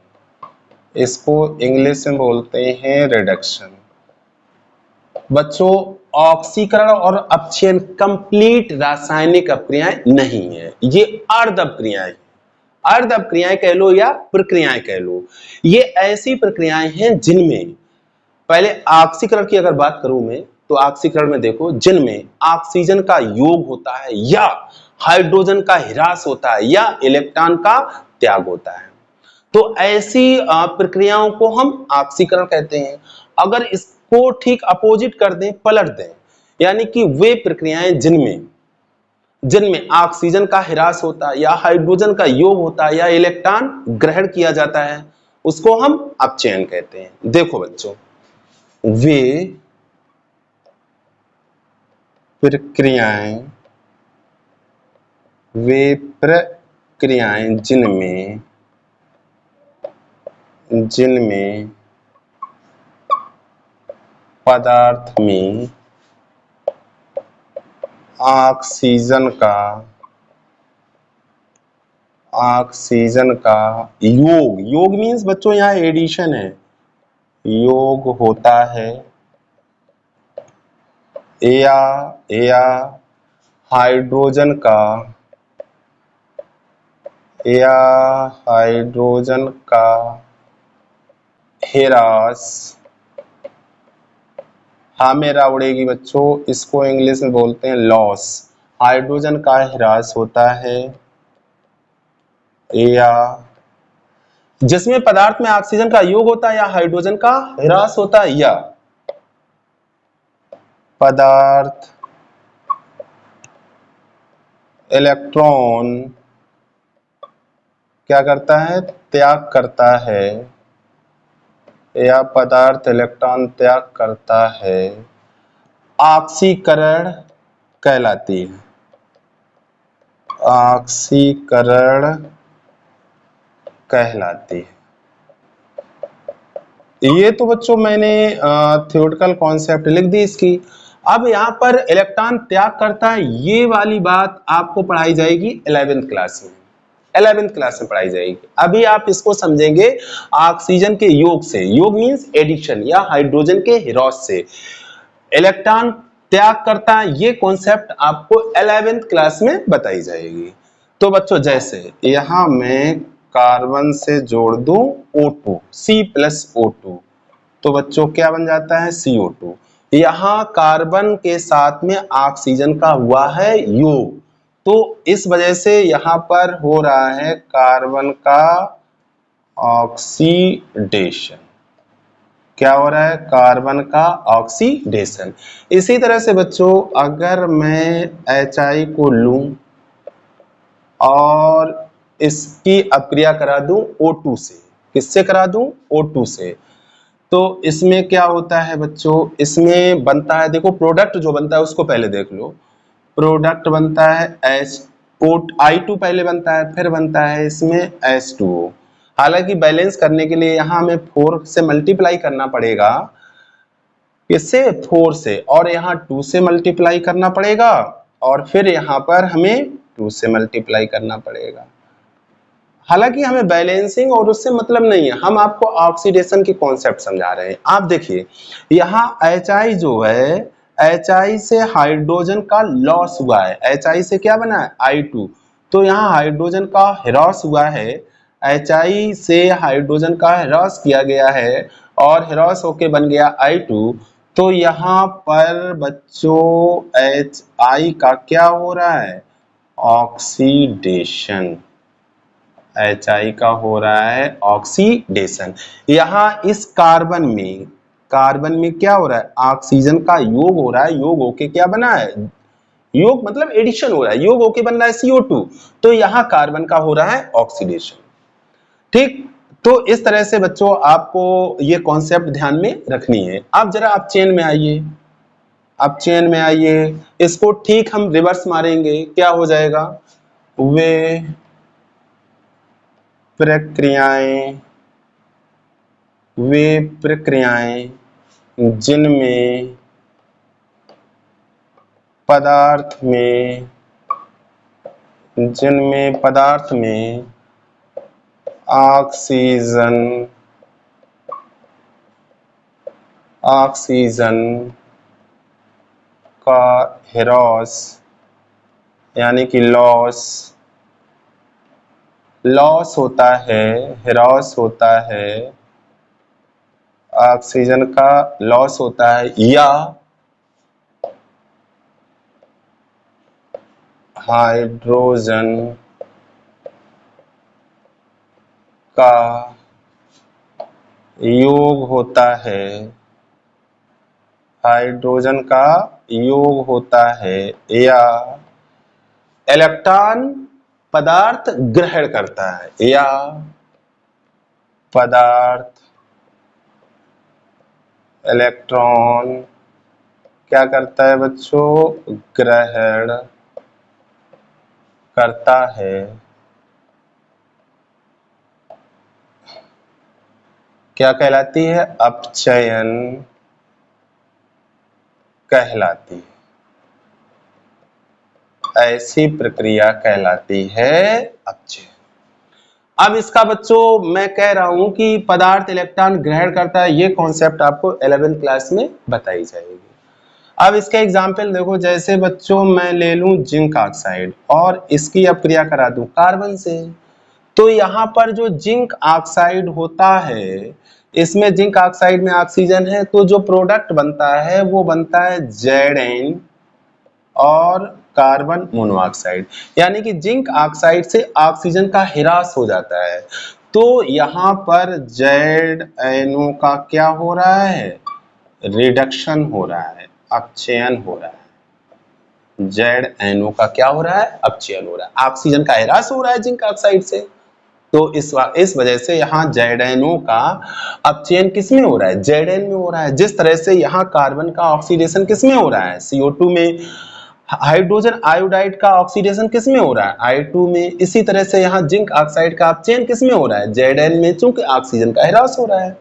इसको इंग्लिश में बोलते हैं रिडक्शन। बच्चों ऑक्सीकरण और अपचयन कंप्लीट रासायनिक अपक्रियाएं नहीं है, ये अर्ध अपक्रियाएं, अर्ध अपक्रियाएं कह लो या प्रक्रियाएं कह लो। ये ऐसी प्रक्रियाएं हैं जिनमें, पहले ऑक्सीकरण की अगर बात करूं मैं, तो ऑक्सीकरण में देखो जिनमें ऑक्सीजन का योग होता है, या हाइड्रोजन का ह्रास होता है, या इलेक्ट्रॉन का त्याग होता है, तो ऐसी प्रक्रियाओं को हम ऑक्सीकरण कहते हैं। अगर इसको ठीक अपोजिट कर दें, पलट दें, यानी कि वे प्रक्रियाएं जिनमें ऑक्सीजन का ह्रास होता है, या हाइड्रोजन का योग होता है, या इलेक्ट्रॉन ग्रहण किया जाता है, उसको हम अपचयन कहते हैं। देखो बच्चों, वे प्रक्रियाएं जिनमें पदार्थ में ऑक्सीजन का योग मीन्स बच्चों यहाँ एडिशन है, योग होता है, या हाइड्रोजन का ह्रास हाँ मेरा उड़ेगी बच्चों, इसको इंग्लिश में बोलते हैं लॉस। हाइड्रोजन का ह्रास होता है, या जिसमें पदार्थ में ऑक्सीजन का योग होता है या हाइड्रोजन का ह्रास होता है, या पदार्थ इलेक्ट्रॉन क्या करता है, त्याग करता है, या पदार्थ इलेक्ट्रॉन त्याग करता है, ऑक्सीकरण कहलाती है। ऑक्सीकरण कहलाती है। ये तो बच्चों मैंने थ्योरेटिकल कॉन्सेप्ट लिख दी इसकी। अब यहाँ पर इलेक्ट्रॉन त्याग करता है, ये वाली बात आपको पढ़ाई जाएगी 11th क्लास में। 11th क्लास में पढ़ाई जाएगी। अभी आप इसको समझेंगे ऑक्सीजन के योग से। योग मींस एडिशन या हाइड्रोजन के ह्रास से इलेक्ट्रॉन त्याग करता है, ये कॉन्सेप्ट आपको 11th क्लास में बताई जाएगी। तो बच्चों जैसे यहां मैं कार्बन से जोड़ दूं O2, C+O2, तो बच्चों क्या बन जाता है, CO2। यहां कार्बन के साथ में ऑक्सीजन का हुआ है योग, तो इस वजह से यहां पर हो रहा है कार्बन का ऑक्सीडेशन। क्या हो रहा है, कार्बन का ऑक्सीडेशन। इसी तरह से बच्चों अगर मैं HI को लूं और इसकी अपक्रिया करा दूं O2 से, किससे करा दूं, O2 से, तो इसमें क्या होता है बच्चों, इसमें बनता है, देखो प्रोडक्ट जो बनता है उसको पहले देख लो। प्रोडक्ट बनता है I2 पहले बनता है, फिर बनता है इसमें H2O। हालांकि बैलेंस करने के लिए यहाँ हमें 4 से मल्टीप्लाई करना पड़ेगा, किससे, 4 से, और यहाँ 2 से मल्टीप्लाई करना पड़ेगा, और फिर यहाँ पर हमें 2 से मल्टीप्लाई करना पड़ेगा। हालांकि हमें बैलेंसिंग और उससे मतलब नहीं है, हम आपको ऑक्सीडेशन की कॉन्सेप्ट समझा रहे हैं। आप देखिए यहाँ HI जो है, HI से हाइड्रोजन का लॉस हुआ है, HI से क्या बना है, I2, तो यहाँ हाइड्रोजन का ह्रास हुआ है, HI से हाइड्रोजन का ह्रास किया गया है और ह्रास होके बन गया I2। तो यहाँ पर बच्चों HI का क्या हो रहा है, ऑक्सीडेशन। HI का हो रहा है ऑक्सीडेशन। यहाँ इस कार्बन में क्या हो रहा है, ऑक्सीजन का योग हो रहा है, योग होके क्या बना है, योग मतलब एडिशन हो रहा है, योग होके बन रहा है CO2, तो यहाँ कार्बन का हो रहा है ऑक्सीडेशन। ठीक, तो इस तरह से बच्चों आपको ये कॉन्सेप्ट ध्यान में रखनी है। अब जरा आप चेन में आइए, अब चेन में आइए, इसको ठीक हम रिवर्स मारेंगे, क्या हो जाएगा, वे प्रक्रियाएं जिनमें पदार्थ में ऑक्सीजन का ह्रास यानी कि लॉस होता है, ह्रास होता है, ऑक्सीजन का लॉस होता है, या हाइड्रोजन का योग होता है, हाइड्रोजन का योग होता है, या इलेक्ट्रॉन पदार्थ ग्रहण करता है, या पदार्थ इलेक्ट्रॉन क्या करता है बच्चों, ग्रहण करता है। क्या कहलाती है, अपचयन कहलाती है। ऐसी प्रक्रिया कहलाती है अपचयन। अब इसका बच्चों मैं कह रहा हूं कि पदार्थ इलेक्ट्रॉन ग्रहण करता है, ये कॉन्सेप्ट आपको 11th क्लास में बताई जाएगी। अब इसका एग्जाम्पल देखो, जैसे बच्चों मैं ले लूं जिंक ऑक्साइड और इसकी अपक्रिया करा दूं कार्बन से, तो यहाँ पर जो जिंक ऑक्साइड होता है इसमें जिंक ऑक्साइड में ऑक्सीजन है, तो जो प्रोडक्ट बनता है वो बनता है Zn और कार्बन मोनोऑक्साइड, यानी कि जिंक ऑक्साइड से ऑक्सीजन का ह्रास हो जाता है। तो यहाँ पर ZnO का क्या हो रहा है, रिडक्शन हो रहा है, अपचयन हो रहा है। ZnO का क्या हो रहा है, अपचयन हो रहा है, ऑक्सीजन का ह्रास हो रहा है जिंक ऑक्साइड से। तो इस वजह से यहाँ ZnO का अपचयन किसमें हो रहा है, Zn में हो रहा है। जिस तरह से यहाँ कार्बन का ऑक्सीडेशन किसमें हो रहा है, CO2 में। हाइड्रोजन आयोडाइड का ऑक्सीडेशन किसमें हो रहा है, I2 में। इसी तरह से यहाँ जिंक ऑक्साइड का अपचयन किसमें हो रहा है, Zn में, चूंकि ऑक्सीजन का ह्रास हो रहा है।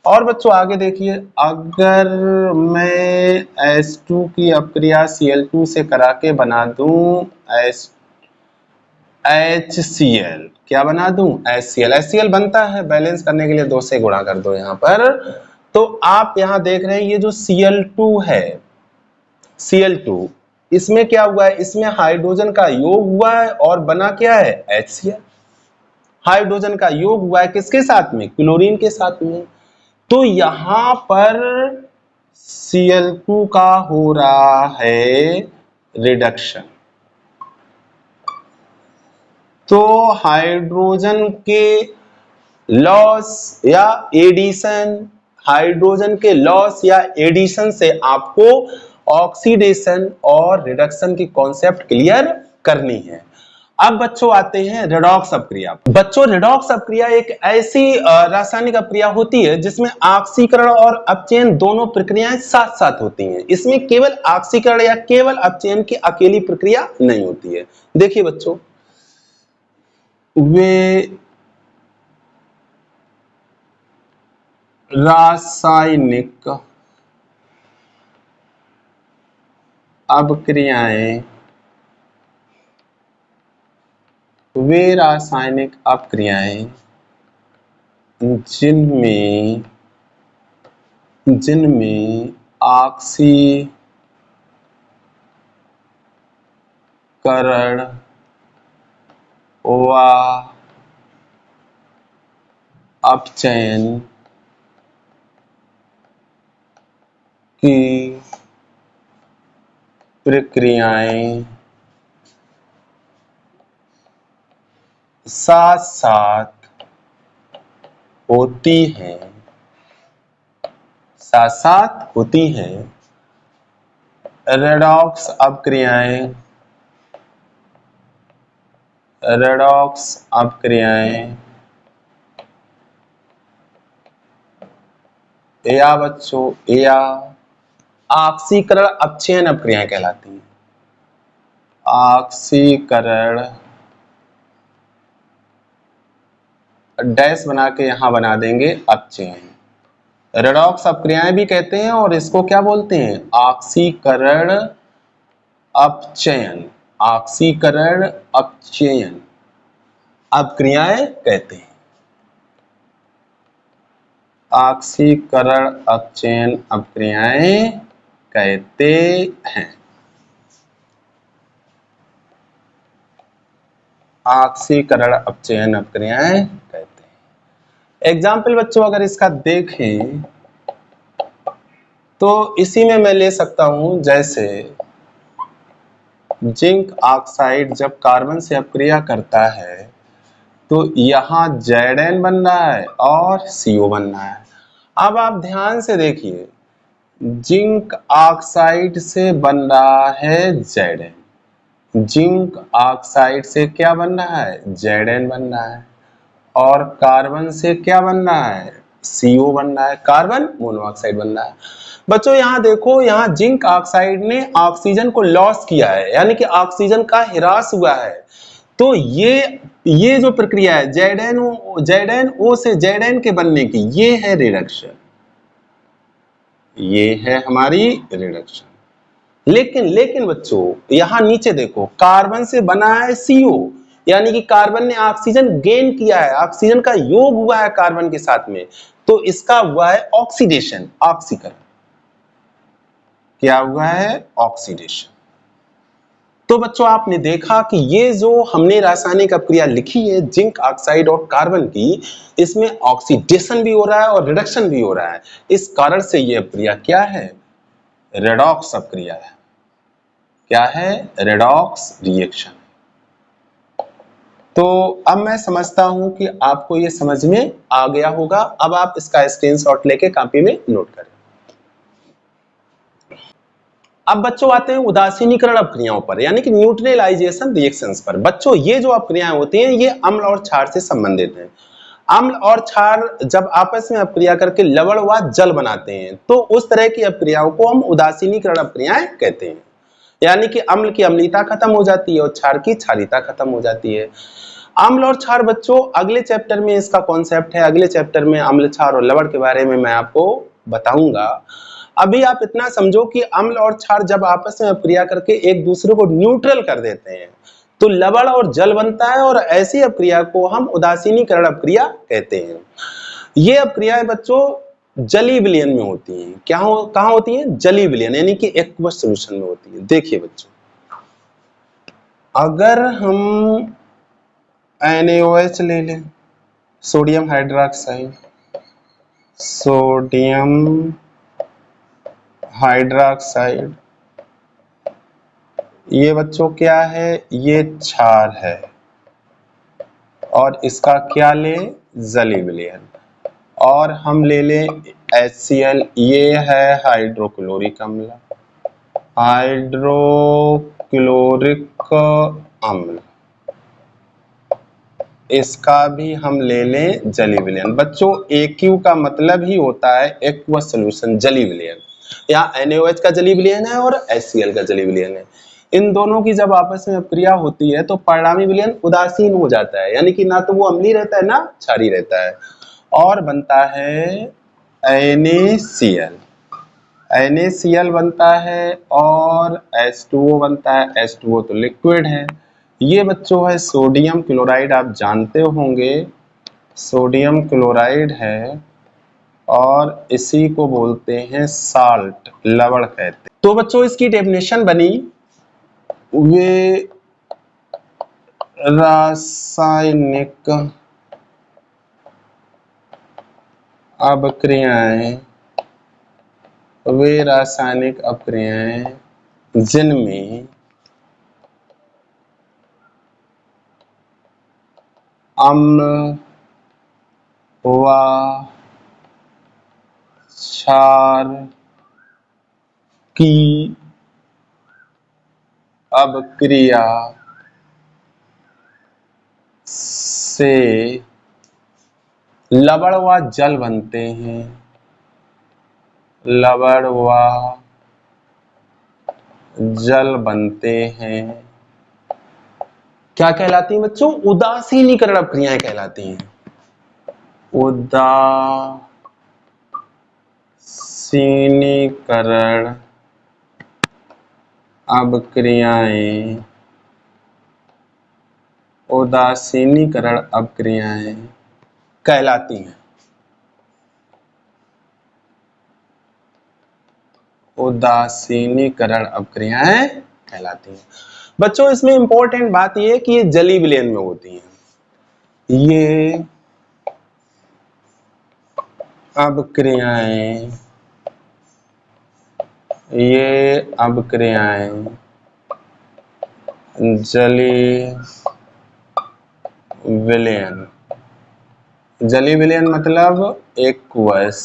और बच्चों आगे देखिए, अगर मैं H2 की अपक्रिया Cl2 से करा के बना दूं HCl, क्या बना दूं, HCl बनता है, बैलेंस करने के लिए 2 से गुणा कर दो यहाँ पर। तो आप यहाँ देख रहे हैं ये जो Cl2 है, Cl2, इसमें क्या हुआ है, इसमें हाइड्रोजन का योग हुआ है और बना क्या है, HCl। हाइड्रोजन का योग हुआ है किसके साथ में, क्लोरीन के साथ में। तो यहां पर Cl2 का हो रहा है रिडक्शन। तो हाइड्रोजन के लॉस या एडिशन, हाइड्रोजन के लॉस या एडिशन से आपको ऑक्सीडेशन और रिडक्शन की कॉन्सेप्ट क्लियर करनी है। अब बच्चों आते हैं रेडॉक्स अपक्रिया। बच्चों रेडॉक्स अपक्रिया एक ऐसी रासायनिक अपक्रिया होती है जिसमें ऑक्सीकरण और अपचयन दोनों प्रक्रियाएं साथ साथ होती हैं। इसमें केवल ऑक्सीकरण या केवल अपचयन की अकेली प्रक्रिया नहीं होती है। देखिए बच्चों, वे रासायनिक अपक्रियाएं, वे रासायनिक अपक्रियाएं जिनमें ऑक्सीकरण व अपचयन की प्रक्रियाएं साथ साथ होती हैं, साथ साथ होती हैं, रेडॉक्स अपक्रियाएं, रेडॉक्स अपक्रियाएं या बच्चों या ऑक्सीकरण अपचयन अपक्रियाएं कहलाती हैं। ऑक्सीकरण डैश बना के यहां बना देंगे अपचयन, रेडॉक्स अपक्रियाएं भी कहते हैं और इसको क्या बोलते हैं, ऑक्सीकरण अपचयन, ऑक्सीकरण अपचयन अपक्रियाएं कहते हैं। ऑक्सीकरण अपचयन अपक्रियाएं कहते हैं। ऑक्सीकरण अपचयन अपक्रियाएं कहते हैं। एग्जाम्पल बच्चों अगर इसका देखें तो इसी में मैं ले सकता हूं, जैसे जिंक ऑक्साइड जब कार्बन से अपक्रिया करता है तो यहां Zn बन रहा है और CO बन रहा है। अब आप ध्यान से देखिए, जिंक ऑक्साइड से बन रहा है Zn, जिंक ऑक्साइड से क्या बन रहा है, Zn बन रहा है, और कार्बन से क्या बन रहा है, CO बन रहा है, कार्बन मोनोऑक्साइड बन रहा है। बच्चों यहाँ देखो, यहाँ जिंक ऑक्साइड ने ऑक्सीजन को लॉस किया है, यानी कि ऑक्सीजन का ह्रास हुआ है। तो ये जो प्रक्रिया है Zn-O से Zn के बनने की, ये है रिडक्शन, ये है हमारी रिडक्शन। लेकिन बच्चों यहां नीचे देखो, कार्बन से बना है CO, यानी कि कार्बन ने ऑक्सीजन गेन किया है, ऑक्सीजन का योग हुआ है कार्बन के साथ में, तो इसका हुआ है ऑक्सीडेशन, ऑक्सीकरण। क्या हुआ है, ऑक्सीडेशन। तो बच्चों आपने देखा कि ये जो हमने रासायनिक अपक्रिया लिखी है जिंक ऑक्साइड और कार्बन की, इसमें ऑक्सीडेशन भी हो रहा है और रिडक्शन भी हो रहा है। इस कारण से ये अपक्रिया क्या है? रेडॉक्स अपक्रिया है। क्या है? Redox reaction. तो अब मैं समझता हूं कि आपको ये समझ में आ गया होगा। अब आप इसका स्क्रीनशॉट लेके कॉपी में नोट करें। अब बच्चों आते हैं उदासीनीकरण अपक्रियाओं पर, यानी कि न्यूट्रलाइजेशन रिएक्शंस पर। बच्चों ये जो अपक्रियाएं होती हैं ये अम्ल और क्षार से संबंधित हैं। अम्ल और क्षार जब आपस में अपक्रिया करके लवण व जल बनाते हैं तो उस तरह की अपक्रियाओं को हम उदासीनीकरण अपक्रियाएं कहते हैं। यानी कि अम्ल की अम्लीयता खत्म हो जाती है और क्षार की क्षारीयता खत्म हो जाती है। अम्ल और क्षार बच्चों अगले चैप्टर में इसका कॉन्सेप्ट है, अगले चैप्टर में अम्ल क्षार और लवण के बारे में मैं आपको बताऊंगा। अभी आप इतना समझो कि अम्ल और क्षार जब आपस में अपक्रिया करके एक दूसरे को न्यूट्रल कर देते हैं तो लवण और जल बनता है और ऐसी अपक्रिया को हम उदासीनीकरण अपक्रिया कहते हैं। ये अपक्रियाएं बच्चों जलीय विलयन में होती हैं। कहां होती हैं? जलीय विलयन, यानी कि एक्वस सॉल्यूशन में होती है। देखिए बच्चों, अगर हम NaOH ले लें, सोडियम हाइड्रोक्साइड, सोडियम हाइड्रोक्साइड, ये बच्चों क्या है? ये क्षार है और इसका क्या ले? जलीय विलयन। और हम ले लें HCl, ये है हाइड्रोक्लोरिक अम्ल, हाइड्रोक्लोरिक अम्ल, इसका भी हम ले लें जलीय विलयन। बच्चों AQ का मतलब ही होता है एक्वस सॉल्यूशन, जलीय विलयन। यहाँ NaOH का जलीय विलयन है और HCl का जलीय विलयन है। इन दोनों की जब आपस में अपक्रिया होती है तो परिणामी विलयन उदासीन हो जाता है, यानी कि ना तो वो अम्लीय रहता है ना क्षारीय रहता है, और बनता है NaCl। NaCl बनता है और H2O बनता है। H2O तो लिक्विड है। ये बच्चों है सोडियम क्लोराइड, आप जानते होंगे सोडियम क्लोराइड है और इसी को बोलते हैं साल्ट, लवण कहते हैं। तो बच्चों इसकी डेफिनेशन बनी, वे रासायनिक अपक्रियाएं, वे रासायनिक अपक्रियाएं जिनमें अम्ल व क्षार की अपक्रिया से लवण व जल बनते हैं, लवण व जल बनते हैं, क्या कहलाती हैं बच्चों? उदासीनीकरण अपक्रियाएं कहलाती हैं। उदासीनीकरण अपक्रियाएं, उदासीनीकरण अपक्रियाएं कहलाती हैं। उदासीनीकरण अपक्रियाएं कहलाती हैं। बच्चों इसमें इंपॉर्टेंट बात यह है कि ये जलीय विलयन में होती हैं। ये अपक्रियाएं, ये अपक्रियाएं जलीय विलयन, जलीय विलयन मतलब एक्वस,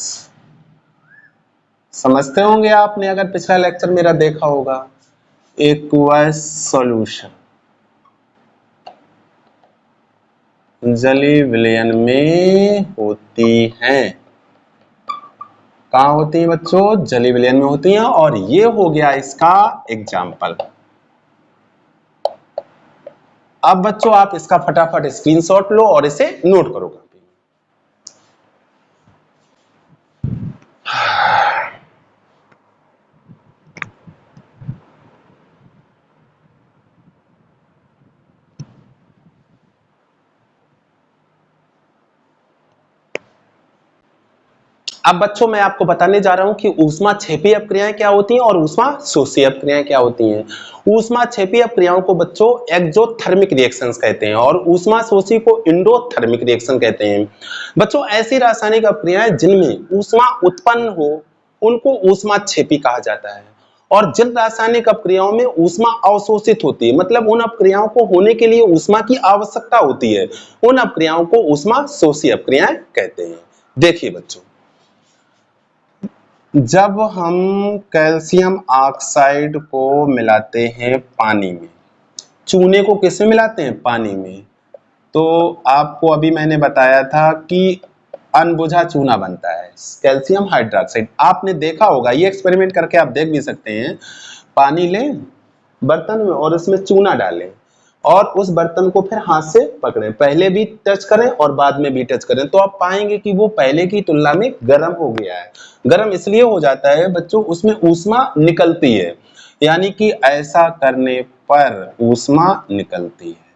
समझते होंगे आपने अगर पिछला लेक्चर मेरा देखा होगा। एक्वस सॉल्यूशन जलीय विलयन में होती हैं। कहां होती हैं बच्चों? जलीय विलयन में होती हैं। और ये हो गया इसका एग्जाम्पल। अब बच्चों आप इसका फटाफट स्क्रीनशॉट लो और इसे नोट करो। अब बच्चों मैं आपको बताने जा रहा हूं कि ऊष्माक्षेपी अपक्रियाएं क्या होती हैं और ऊष्माशोषी अपक्रियाएं क्या होती हैं। ऊष्माक्षेपी अपक्रियाओं को बच्चों एक्सोथर्मिक रिएक्शंस कहते हैं और ऊष्माशोषी को एंडोथर्मिक रिएक्शन कहते हैं। बच्चों ऐसी रासायनिक अपक्रियाएं जिनमें ऊष्मा उत्पन्न हो उनको ऊष्माक्षेपी कहा जाता है और जिन रासायनिक अपक्रियाओं में ऊष्मा अवशोषित होती है, मतलब उन अपक्रियाओं को होने के लिए ऊष्मा की आवश्यकता होती है, उन अपक्रियाओं को ऊष्माशोषी अपक्रियाएं कहते हैं। देखिए बच्चों, जब हम कैल्शियम ऑक्साइड को मिलाते हैं पानी में, चूने को किसमें मिलाते हैं? पानी में। तो आपको अभी मैंने बताया था कि अनबुझा चूना बनता है, कैल्शियम हाइड्रोक्साइड। आपने देखा होगा, ये एक्सपेरिमेंट करके आप देख भी सकते हैं। पानी लें बर्तन में और उसमें चूना डालें और उस बर्तन को फिर हाथ से पकड़ें, पहले भी टच करें और बाद में भी टच करें, तो आप पाएंगे कि वो पहले की तुलना में गर्म हो गया है। गर्म इसलिए हो जाता है बच्चों, उसमें ऊष्मा निकलती है, यानी कि ऐसा करने पर ऊष्मा निकलती है।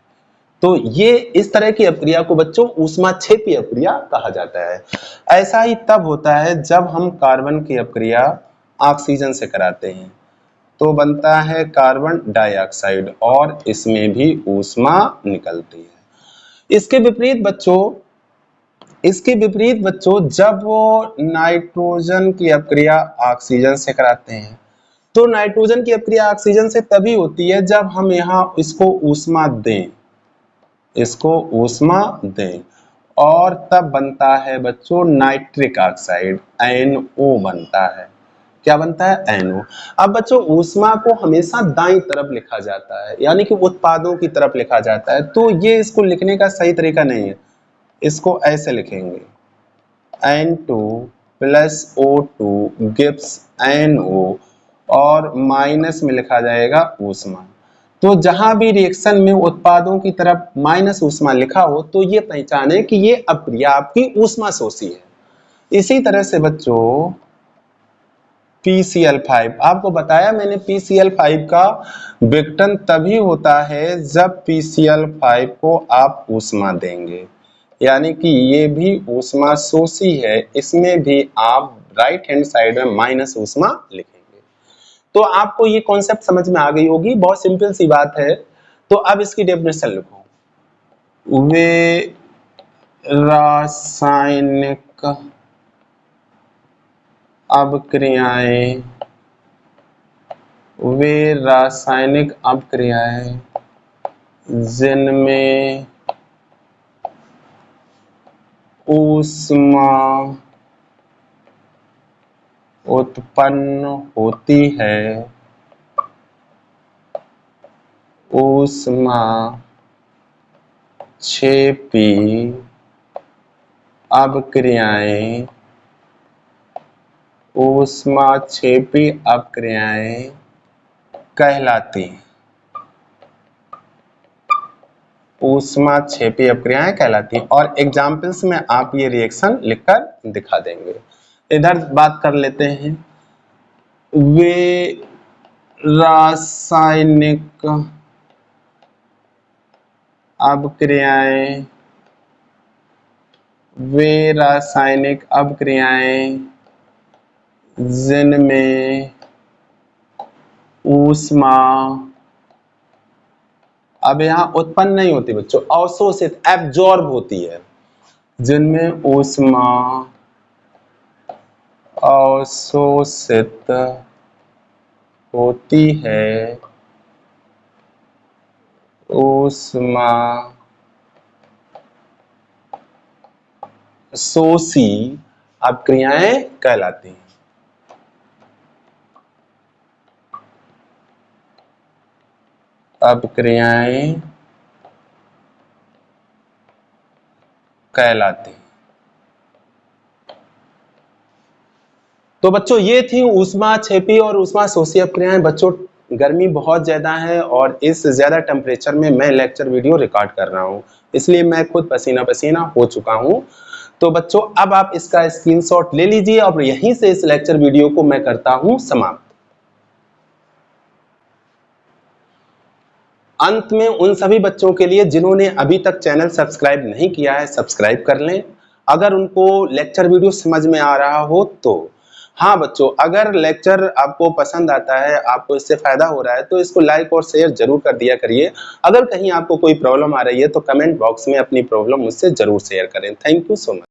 तो ये इस तरह की अपक्रिया को बच्चों ऊष्माक्षेपी अपक्रिया कहा जाता है। ऐसा ही तब होता है जब हम कार्बन की अपक्रिया ऑक्सीजन से कराते हैं, तो बनता है कार्बन डाइऑक्साइड और इसमें भी ऊष्मा निकलती है। इसके विपरीत बच्चों जब वो नाइट्रोजन की अपक्रिया ऑक्सीजन से कराते हैं, तो नाइट्रोजन की अपक्रिया ऑक्सीजन से तभी होती है जब हम यहाँ इसको ऊष्मा दें और तब बनता है बच्चों नाइट्रिक ऑक्साइड, NO बनता है। क्या बनता है? NO। अब बच्चों ऊष्मा को हमेशा दाईं तरफ लिखा जाता है, यानी कि उत्पादों की तरफ लिखा जाता है, तो ये इसको लिखने का सही तरीका नहीं है। इसको ऐसे लिखेंगे, N2 plus O2 gives NO और माइनस में लिखा जाएगा ऊष्मा। तो जहां भी रिएक्शन में उत्पादों की तरफ माइनस ऊष्मा लिखा हो तो ये पहचाने कि ये अपक्रिया आपकी ऊष्माशोषी है। इसी तरह से बच्चों PCl5, आपको बताया मैंने PCl5 का विघटन तभी होता है जब PCl5 को आप ऊष्मा देंगे, यानी कि ये भी ऊष्माशोषी है। इसमें भी आप राइट हैंड साइड में माइनस ऊष्मा लिखेंगे। तो आपको ये कॉन्सेप्ट समझ में आ गई होगी, बहुत सिंपल सी बात है। तो अब इसकी डेफिनेशन लिखो, वे रासायनिक अपक्रियाएं जिनमें ऊष्मा उत्पन्न होती है, ऊष्माक्षेपी अपक्रियाएं कहलाती हैं। ऊष्माक्षेपी अपक्रियाएं कहलाती हैं और एग्जाम्पल्स में आप ये रिएक्शन लिखकर दिखा देंगे। इधर बात कर लेते हैं, वे रासायनिक अपक्रियाएं जिनमें ऊष्मा, अब यहाँ उत्पन्न नहीं होती बच्चों, अवशोषित एब्जॉर्ब होती है, जिनमें ऊष्मा अवशोषित होती है, ऊष्माशोषी अपक्रियाएं कहलाती हैं। अपक्रियाएं कहलाती हैं। तो बच्चों ये थी ऊष्माक्षेपी और ऊष्माशोषी अपक्रियाएं। बच्चों गर्मी बहुत ज्यादा है और इस ज्यादा टेम्परेचर में मैं लेक्चर वीडियो रिकॉर्ड कर रहा हूं, इसलिए मैं खुद पसीना पसीना हो चुका हूं। तो बच्चों अब आप इसका स्क्रीनशॉट ले लीजिए और यहीं से इस लेक्चर वीडियो को मैं करता हूं समाप्त। अंत में उन सभी बच्चों के लिए जिन्होंने अभी तक चैनल सब्सक्राइब नहीं किया है, सब्सक्राइब कर लें अगर उनको लेक्चर वीडियो समझ में आ रहा हो तो। हाँ बच्चों, अगर लेक्चर आपको पसंद आता है, आपको इससे फायदा हो रहा है, तो इसको लाइक और शेयर जरूर कर दिया करिए। अगर कहीं आपको कोई प्रॉब्लम आ रही है तो कमेंट बॉक्स में अपनी प्रॉब्लम मुझसे जरूर शेयर करें। Thank you so much.